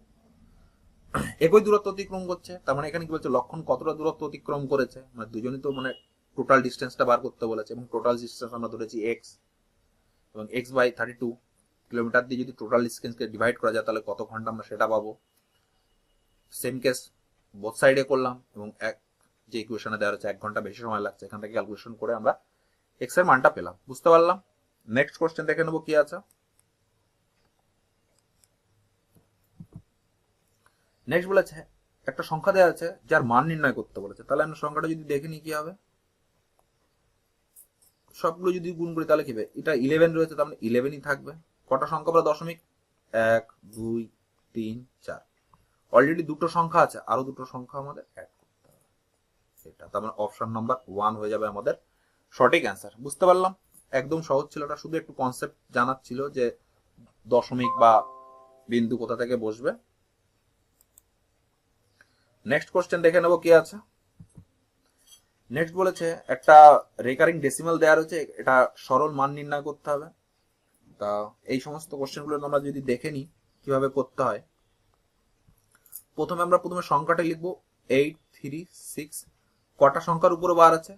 একই দূরত্ব অতিক্রম করছে, তার মানে এখানে কি বলছে লক্ষণ কতটা দূরত্ব অতিক্রম করেছে, মানে দুজনই তো মানে টোটাল ডিস্টেন্সটা বার করতে বলেছে, এবং টোটাল ডিস্টেন্স আমরা ধরেছি এক্স, এবং এক্স বাই 32 কিলোমিটার দিয়ে যদি টোটাল ডিস্টেন্সকে ডিভাইড করা যায় তাহলে কত ঘন্টা আমরা সেটা পাবো। সেম কেস বোথ সাইডে করলাম, এবং এক যে ইকুয়েশনে দেওয়া হচ্ছে 1 ঘন্টা বেশি সময় লাগছে, এখান থেকে ক্যালকুলেশন করে আমরা এক্স এর মানটা পেলাম। বুঝতে পারলাম? নেক্সট কোশ্চেন দেখে নেবো কি আছে। নেক্সট বলেছে একটা সংখ্যা দেওয়া আছে যার মান নির্ণয় করতে বলেছে। তাহলে আমরা সংখ্যাটা যদি দেখে নিই কি হবে, সবগুলো যদি গুণ করি তাহলে কি হবে, এটা 11 রয়েছে, তার মানে 11ই থাকবে। কটা সংখ্যা বলে দশমিক, 1 2 3 4, অলরেডি দুটো সংখ্যা আছে, আরো দুটো সংখ্যা আমাদের অ্যাড করতে হবে, এটা তার মানে অপশন নাম্বার 1 হয়ে যাবে আমাদের সঠিক অ্যান্সার। বুঝতে পারলাম? একদম সহজ ছিল এটা, শুধু একটু কনসেপ্ট জানার ছিল যে দশমিক বা বিন্দু কোথা থেকে বসবে। নেক্সট কোশ্চেন দেখে নেবো কি আছে। নেক্সট বলেছে একটা রেকারিং ডেসিমাল দেওয়া রয়েছে, এটা সরল মান নির্ণয় করতে হবে। তা এই সমস্ত কোশ্চেনগুলো আমরা যদি দেখে নিই কিভাবে করতে হয়। প্রথমে সংখ্যাটা লিখবো 836। কটা সংখ্যার উপরে বার আছে,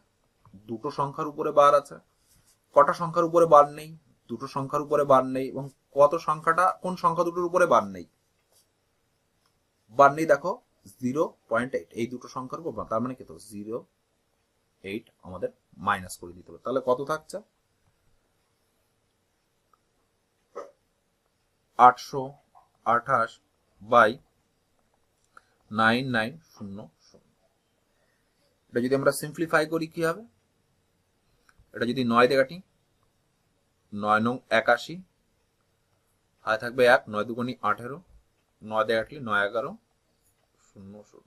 দুটো সংখ্যার উপরে বার আছে। কটা সংখ্যার উপরে বার নেই, দুটো সংখ্যার উপরে বার নেই। এবং কত সংখ্যাটা কোন সংখ্যা দুটোর উপরে বার নেই, দেখো 0.8, এই দুটো সংখ্যার উপর, তার মানে কি তো 0.8 আমাদের মাইনাস করে দিতে হবে। তাহলে কত থাকছে 828 বাই 9900। এটা যদি আমরা সিম্পলিফাই করি কি হবে, এটা যদি 9 দিয়ে কাটি, 9 নং 81, হাতে থাকবে 1, 9 দুগুণী 18, 9 দিয়ে কাটলে 9 11 00,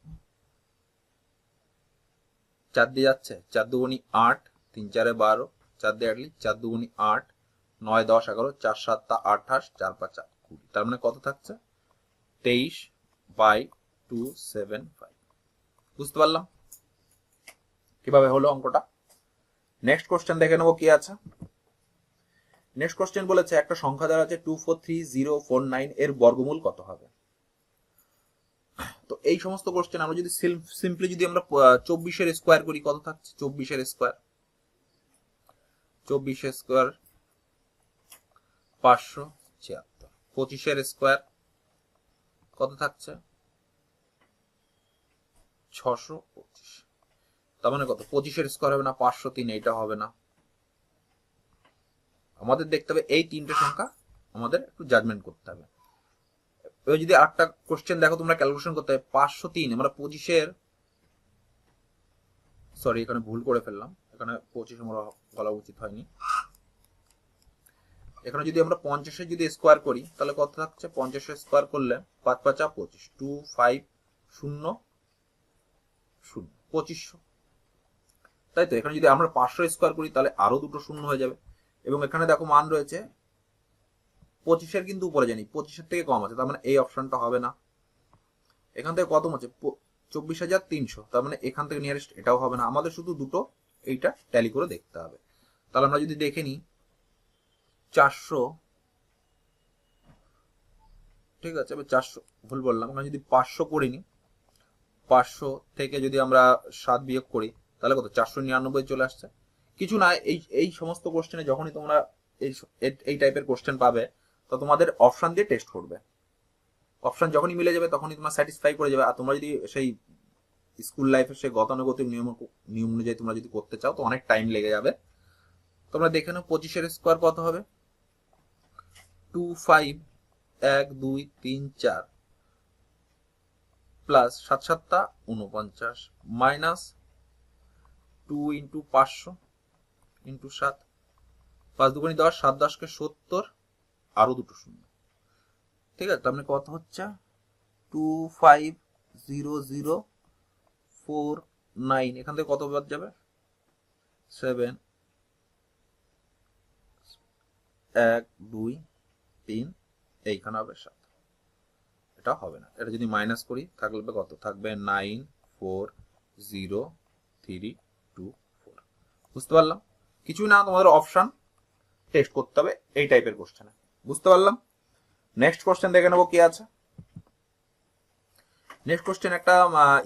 4 দিয়ে যাচ্ছে 4 দুগুণী 8, 3 4 12, 4 দিয়ে কাটলি 4 দুগুণী 8, 9 10 11, 4 7 28, 4 5 20, তার মানে কত থাকছে 23/275। বুঝতে পারলাম কিভাবে হলো অঙ্কটা। নেক্সট কোশ্চেন দেখে নেবো কি আছে। নেক্সট কোশ্চেন বলেছে একটা সংখ্যা দেওয়া আছে 243049 এর বর্গমূল কত হবে। তো এই সমস্ত কোশ্চেন আমরা যদি সিম্পলি যদি আমরা 24 এর স্কোয়ার করি কত থাকছে, 24 এর স্কোয়ার 576, 25 এর স্কোয়ার কত থাকছে 625, তার মানে কত? 25-এর স্কোয়ার হবে না 503, এইটা হবে না। আমাদের দেখতে হবে এই তিনটে সংখ্যা, আমাদের একটু জাজমেন্ট করতে হবে। এবার যদি আরেকটা কোশ্চেন দেখো তোমরা, ক্যালকুলেশন করতে হবে 503, আমরা 25-এর, সরি এখানে ভুল করে ফেললাম, এখানে 25 আমরা বলা উচিত হয়নি। এখানে যদি আমরা 50-এর যদি স্কোয়ার করি তাহলে কত থাকছে? 50-এর স্কোয়ার করলে 5 5 25, 2500, 2500, তাই তো। এখানে যদি আমরা 500 স্কোয়ার করি তাহলে আরো দুটো শূন্য হয়ে যাবে। এবং এখানে দেখো মান রয়েছে 25-এর, কিন্তু উপরে জানি 25-এর থেকে কম আছে, তার মানে এই অপশনটা হবে না। এখান থেকে কত আছে? 24,300, তার মানে এখান থেকে নিয়ারেস্ট এটাও হবে না। আমাদের শুধু দুটো এইটা ট্যালি করে দেখতে হবে। তাহলে আমরা যদি দেখে নিই 400, ঠিক আছে, 400 ভুল বললাম, আমরা যদি 500 করে নিই, 500 থেকে যদি আমরা 7 বিয়োগ করি তাহলে কত? 499 চলে আসছে। কিছু না, এই সমস্ত কোশ্চেনে যখনই তোমরা এই টাইপের কোশ্চেন পাবে তো তোমাদের অপশন দিয়ে টেস্ট করবে। অপশন যখনই মিলে যাবে তখনই তোমরা স্যাটিসফাই করে যাবে। আর তোমরা যদি সেই স্কুল লাইফের সেই গতানুগতিক নিয়ম অনুযায়ী তোমরা যদি করতে চাও তো অনেক টাইম লেগে যাবে। তোমরা দেখে নাও 25-এর স্কোয়ার কত হবে? 25, 1 2 3 4 প্লাস 7 7 49 মাইনাস 2 ইন্টু 500 ইন্টু 7, 5 2 10, 7 10 কে 70, আরো দুটো শূন্য, ঠিক আছে। তার মানে কত হচ্ছে? 250049, এখান থেকে কত বাদ যাবে? 7 1 2 3, এইখানে হবে 7, এটা হবে না। এটা যদি মাইনাস করি থাকবে কত? থাকবে 94032 বুঝতে পারলাম? কিছুই না, তোমাদের অপশন টেস্ট করতে হবে এই টাইপের কোশ্চেনে, বুঝতে পারলাম? নেক্সট কোশ্চেন দেখে নেবো কি আছে। নেক্সট কোশ্চেন একটা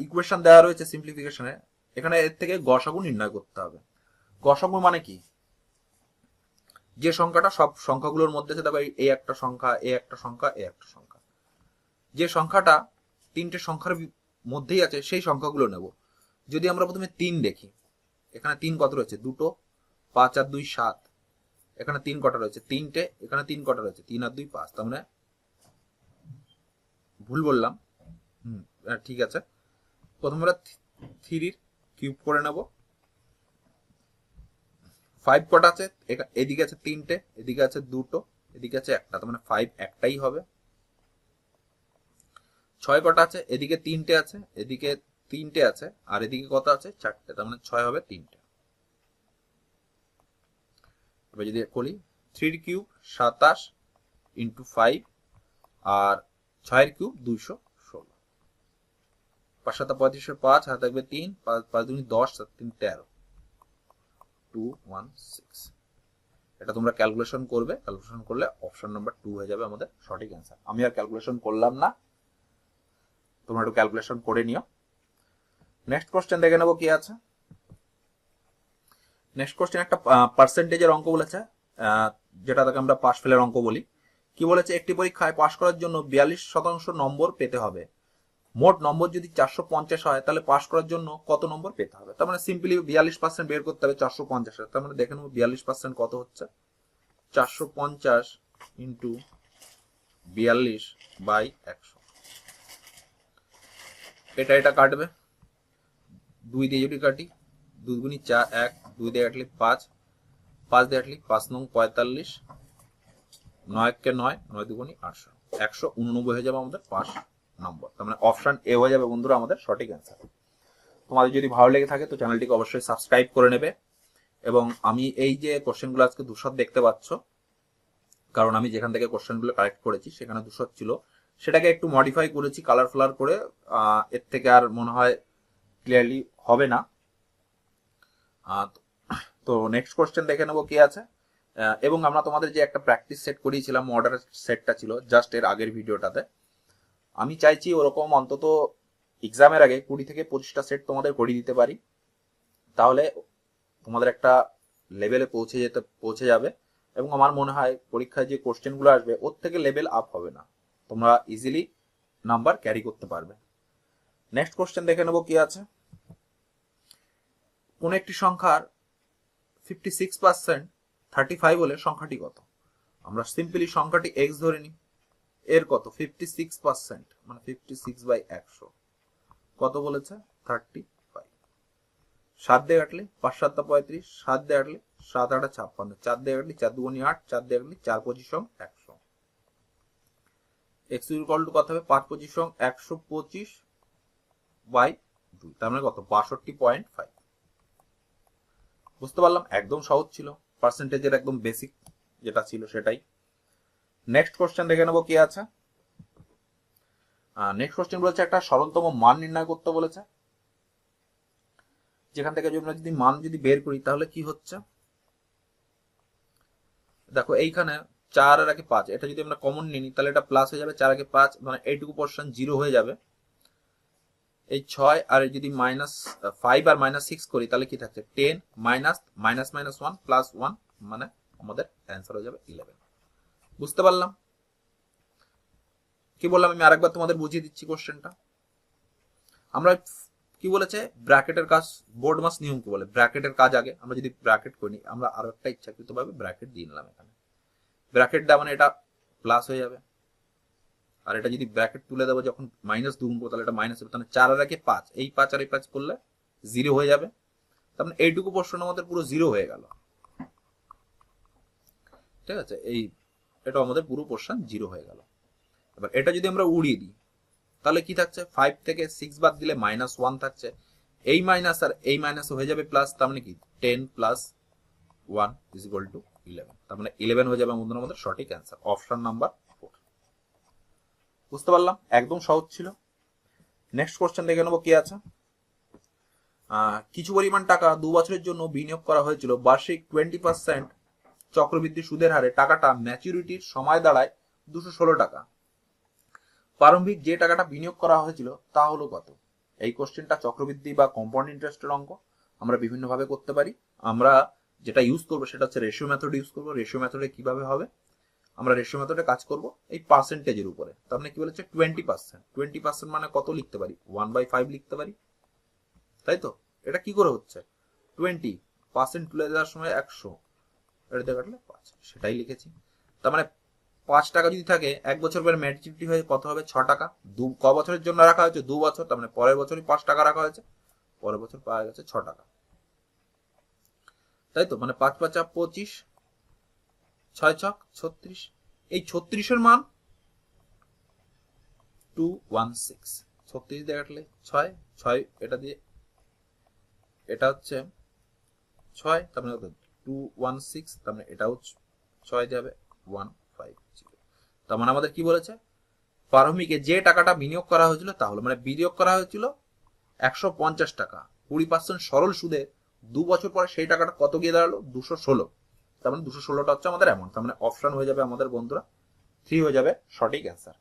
ইকুয়েশন দেওয়া রয়েছে সিম্পলিফিকেশনে। এখানে এর থেকে গসাগু নির্ণয় করতে হবে। গসাগু মানে কি? যে সংখ্যাটা সব সংখ্যাগুলোর মধ্যে আছে, দেখো এই একটা সংখ্যা, এই একটা সংখ্যা, এই একটা সংখ্যা, যে সংখ্যাটা তিনটে সংখ্যার মধ্যেই আছে সেই সংখ্যাগুলো নেব। যদি আমরা প্রথমে 3 দেখি, এখানে 3 কত রয়েছে? দুটো, 5 আর 2 7, এখানে 3 কটা রয়েছে? 3টে, এখানে 3 কটা রয়েছে? 3 আর 2 5, তার মানে ভুল বললাম, ঠিক আছে। প্রথমে আমরা 3 কিউব করে নেব। 5 কটা আছে? এদিকে আছে 3টে, এদিকে আছে 2টো, এদিকে আছে 1টা, তার মানে 5 একটাই হবে। 6 কটা আছে? এদিকে 3টে আছে, এদিকে 3টে আছে, আর এদিকে কত আছে? 4টে, তার মানে 6 হবে 3টে। এবার যদি করি 3 কিউব 27 ইন্টু 5 আর 6 কিউব 216, 5 7 35, 5 হাতে থাকবে 3, 5 2 10, 7 3 13, 216। এটা তোমরা ক্যালকুলেশন করবে, ক্যালকুলেশন করলে অপশন নাম্বার 2 হয়ে যাবে আমাদের সঠিক অ্যান্সার। আমি আর ক্যালকুলেশন করলাম না, তোমরা একটু ক্যালকুলেশন করে নিও। নেক্সট কোশ্চেন দেখে নেবো কি আছে। নেক্সট কোশ্চেন একটা পার্সেন্টেজের অঙ্ক বলেছে, যেটাকে আমরা পাস ফেলের অঙ্ক বলি। কি বলেছে? একটি পরীক্ষায় পাস করার জন্য 42% নম্বর পেতে হবে। মোট নম্বর যদি 450 হয় তাহলে পাস করার জন্য কত নম্বর পেতে হবে? তার মানে সিম্পলি 42% বের করতে হবে 450-এর। তার মানে দেখে নেবো 42% কত হচ্ছে? 450 ইন্টু 42/100, এটা কাটবে। 2 দিয়ে যদি কাটি, 2 গুণি 4, 1, 2 দিয়ে কাটলে 5, 5 দিয়ে কাটলে 5 নং 45, 9 কে 9, 9 দুগুণি 800, 189 হয়ে যাবে আমাদের পাস নম্বর। তার মানে অপশন এ হয়ে যাবে বন্ধুরা আমাদের সঠিক অ্যান্সার। তোমাদের যদি ভালো লেগে থাকে তো চ্যানেলটিকে অবশ্যই সাবস্ক্রাইব করে নেবে। এবং আমি এই যে কোশ্চেনগুলো আজকে 200 দেখতে পাচ্ছ, কারণ আমি যেখান থেকে কোশ্চেনগুলো কালেক্ট করেছি সেখানে 200 ছিল, সেটাকে একটু মডিফাই করেছি কালার ফালার করে। এর থেকে আর মনে হয় ক্লিয়ারলি হবে না। তো নেক্সট কোশ্চেন দেখে নেবো কি আছে। এবং আমরা তোমাদের যে একটা প্র্যাকটিস সেট করিয়েছিলাম, অর্ডার সেটটা ছিল জাস্ট এর আগের ভিডিওটাতে, আমি চাইছি ওরকম অন্তত এক্সামের আগে 20 থেকে 25টা সেট তোমাদের করিয়ে দিতে পারি। তাহলে তোমাদের একটা লেভেলে পৌঁছে যাবে। এবং আমার মনে হয় পরীক্ষায় যে কোশ্চেনগুলো আসবে ওর থেকে লেভেল আপ হবে না, তোমরা ইজিলি নাম্বার ক্যারি করতে পারবে। নেক্সট কোশ্চেন দেখে নেব কি আছে। কোন একটি সংখ্যার 56% 35 হলে সংখ্যাটি কত? আমরা সিম্পলি সংখ্যাটি এক্স ধরে নিই, এর কত 56%, মানে 56/100 কত বলেছে 35। 7 দিয়ে কাটলে 5 7 35, 7 দিয়ে কাটলে 7 8 56, 4 দিয়ে কাটলে 4 2 8, 4 দিয়ে কাটলে 4 25 100। x ইকুয়াল টু কত হবে 5 25 125/2, তার মানে কত 62.5। বুঝতে পারলাম, একদম সহজ ছিল, পার্সেন্টেজের একদম বেসিক যেটা ছিল সেটাই। নেক্সট কোশ্চেন দেখে নেবো কি আছে। নেক্সট কোশ্চেন বলেছে একটা সরলতম মান নির্ণয় করতে বলেছে, যেখান থেকে আমরা যদি মান যদি বের করি তাহলে কি হচ্ছে দেখো, এইখানে 4 আর আগে 5, এটা যদি আমরা কমন নিই তাহলে এটা প্লাস হয়ে যাবে, 4 আগে 5 মানে এইটুকু পোরশন 0 হয়ে যাবে। এই 6 আর যদি -5 আর -6 করি তাহলে কি থাকছে 10 মাইনাস মাইনাস মাইনাস 1 প্লাস 1, মানে আমাদের অ্যান্সার হয়ে যাবে 11। বুঝতে পারলাম কি বললাম, আমি আরেকবার তোমাদের বুঝিয়ে দিচ্ছি কোশ্চেনটা। আমরা কি বলেছে ব্র্যাকেটের কাজ, বোর্ড মাস নিয়ম কি বলে, ব্র্যাকেটের কাজ আগে। আমরা যদি ব্র্যাকেট করি, আমরা আরো একটা ইচ্ছাকৃত ভাবে ব্র্যাকেট দিয়ে নিলাম এখানে, ব্র্যাকেট দেওয়া মানে এটা প্লাস হয়ে যাবে, আর এটা যদি ব্র্যাকেট তুলে দেবো যখন মাইনাস গুণ করবো তাহলে এটা মাইনাস হবে, তাহলে 4 আর আগে 5, এই 5 আর এই 5 করলে 0 হয়ে যাবে, তার মানে এইটুকু পোরশন আমাদের পুরো 0 হয়ে গেল। ঠিক আছে, এটা আমাদের পুরো পোরশন 0 হয়ে গেল। এবার এটা যদি আমরা উড়িয়ে দিই তাহলে কি থাকছে 5 থেকে 6 বাদ দিলে -1 থাকছে, এই মাইনাস আর এই মাইনাস হয়ে যাবে প্লাস, তার মানে কি 10 প্লাস 1 ইজ ইকুয়াল টু 11, তার মানে 11 হয়ে যাবে আমাদের সঠিক অ্যান্সার, অপশন নাম্বার 4। বুঝতে পারলাম, একদম সহজ ছিল। নেক্সট কোশ্চেন দেখে নেবো কি আছে। কিছু পরিমাণ টাকা 2 বছরের জন্য বিনিয়োগ করা হয়েছিল, বার্ষিক 20% চক্রবৃদ্ধি সুদের হারে টাকাটা ম্যাচুরিটির সময় দাঁড়ায় 216 টাকা। প্রারম্ভিক যে টাকাটা বিনিয়োগ করা হয়েছিল তা হলো কত? এই কোশ্চেনটা চক্রবৃদ্ধি বা কম্পাউন্ড ইন্টারেস্টের অঙ্ক আমরা বিভিন্ন ভাবে করতে পারি। আমরা যেটা ইউজ করবো সেটা হচ্ছে রেশিও মেথড ইউজ করবো। রেশিও মেথডে কিভাবে হবে, আমরা রেশিও মেথডে কাজ করব এই পার্সেন্টেজের উপরে। তার মানে কি বলেছে 20%, 20% মানে কত লিখতে পারি 1/5 লিখতে পারি, তাই তো। এটা কি করে হচ্ছে 20% তুলে দেওয়ার সময় 100, এটা দিয়ে কাটলে 5, সেটাই লিখেছি। তার মানে 5 টাকা যদি থাকে 1 বছর পরে ম্যাচুরিটি হয়ে কত হবে 6 টাকা। ক বছরের জন্য রাখা হয়েছে 2 বছর, তার মানে পরের বছরই 5 টাকা রাখা হয়েছে, পরের বছর পাওয়া গেছে 6 টাকা, তাই তো। মানে 5 5 25, 6 6 36, এই 36 এর মান 216, 36 দিয়ে কাটলে 6 6, এটা দিয়ে এটা হচ্ছে 6, তার মানে 216, তার মানে এটাও 6 দিয়ে হবে 150। তার মানে আমাদের কি বলেছে, প্রারম্ভিকে যে টাকাটা বিনিয়োগ করা হয়েছিল তা হলো, মানে বিনিয়োগ করা হয়েছিল 150 টাকা, 20% সরল সুদে 2 বছর পরে সেই টাকাটা কত গিয়ে দাঁড়ালো 216, তার মানে 216টা হচ্ছে আমাদের অ্যামাউন্ট। তার মানে অপশন হয়ে যাবে আমাদের বন্ধুরা 3 হয়ে যাবে সঠিক অ্যান্সার।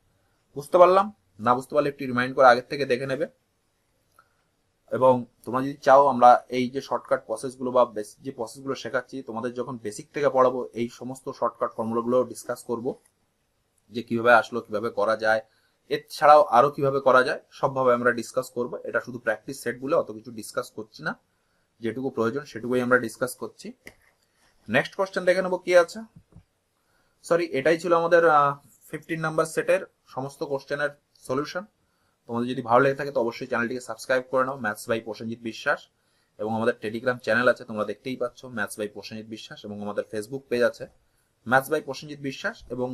বুঝতে পারলাম, না বুঝতে পারলে একটু রিমাইন্ড করে আগের থেকে দেখে নেবে। এবং তোমরা যদি চাও আমরা এই যে শর্টকাট প্রসেসগুলো বা বেসিক যে প্রসেসগুলো শেখাচ্ছি, তোমাদের যখন বেসিক থেকে পড়াবো এই সমস্ত শর্টকাট ফর্মুলাগুলো ডিসকাস করব, যে কিভাবে আসলো, কিভাবে করা যায়, এছাড়াও আরো কিভাবে করা যায়, সবভাবে আমরা ডিসকাস করব। এটা শুধু প্র্যাকটিস সেট বলে অত কিছু ডিসকাস করছি না, যেটুকু প্রয়োজন সেটুকুই আমরা ডিসকাস করছি। নেক্সট কোশ্চেন দেখে নেবো কি আছে। সরি, এটাই ছিল আমাদের 15 নাম্বার সেটের সমস্ত কোশ্চেনের সলিউশন। তোমাদের যদি ভালো লেগে থাকে তো অবশ্যই চ্যানেলটিকে সাবস্ক্রাইব করে নাও, ম্যাথস বাই প্রসেনজিৎ বিশ্বাস। এবং আমাদের টেলিগ্রাম চ্যানেল আছে, তোমরা দেখতেই পাচ্ছ, ম্যাথস বাই প্রসেনজিৎ বিশ্বাস। এবং আমাদের ফেসবুক পেজ আছে ম্যাথস বাই প্রসেনজিৎ বিশ্বাস। এবং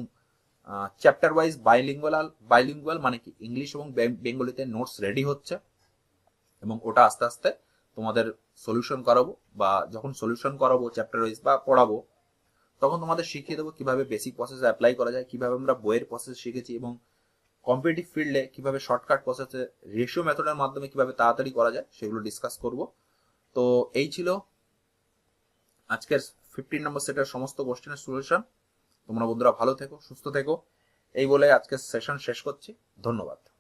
চ্যাপ্টার ওয়াইজ বাইলিঙ্গুয়াল মানে কি ইংলিশ এবং বেঙ্গলিতে নোটস রেডি হচ্ছে, এবং ওটা আস্তে আস্তে তোমাদের সলিউশন করাবো, বা যখন সলিউশন করাবো চ্যাপ্টার ওয়াইজ বা পড়াবো তখন তোমাদের শিখিয়ে দেবো কিভাবে বেসিক প্রসেস অ্যাপ্লাই করা যায়, কিভাবে আমরা বইয়ের প্রসেস শিখেছি, এবং কম্পিটিটিভ ফিল্ডে কিভাবে শর্টকাট প্রসেসে রেশিও মেথডের মাধ্যমে কিভাবে তাড়াতাড়ি করা যায় সেগুলো ডিসকাস করব। তো এই ছিল আজকের 15 নম্বর সেটের সমস্ত কোশ্চেনের সলিউশন। তোমরা বন্ধুরা ভালো থেকো, সুস্থ থেকো, এই বলে আজকের সেশন শেষ করছি। ধন্যবাদ।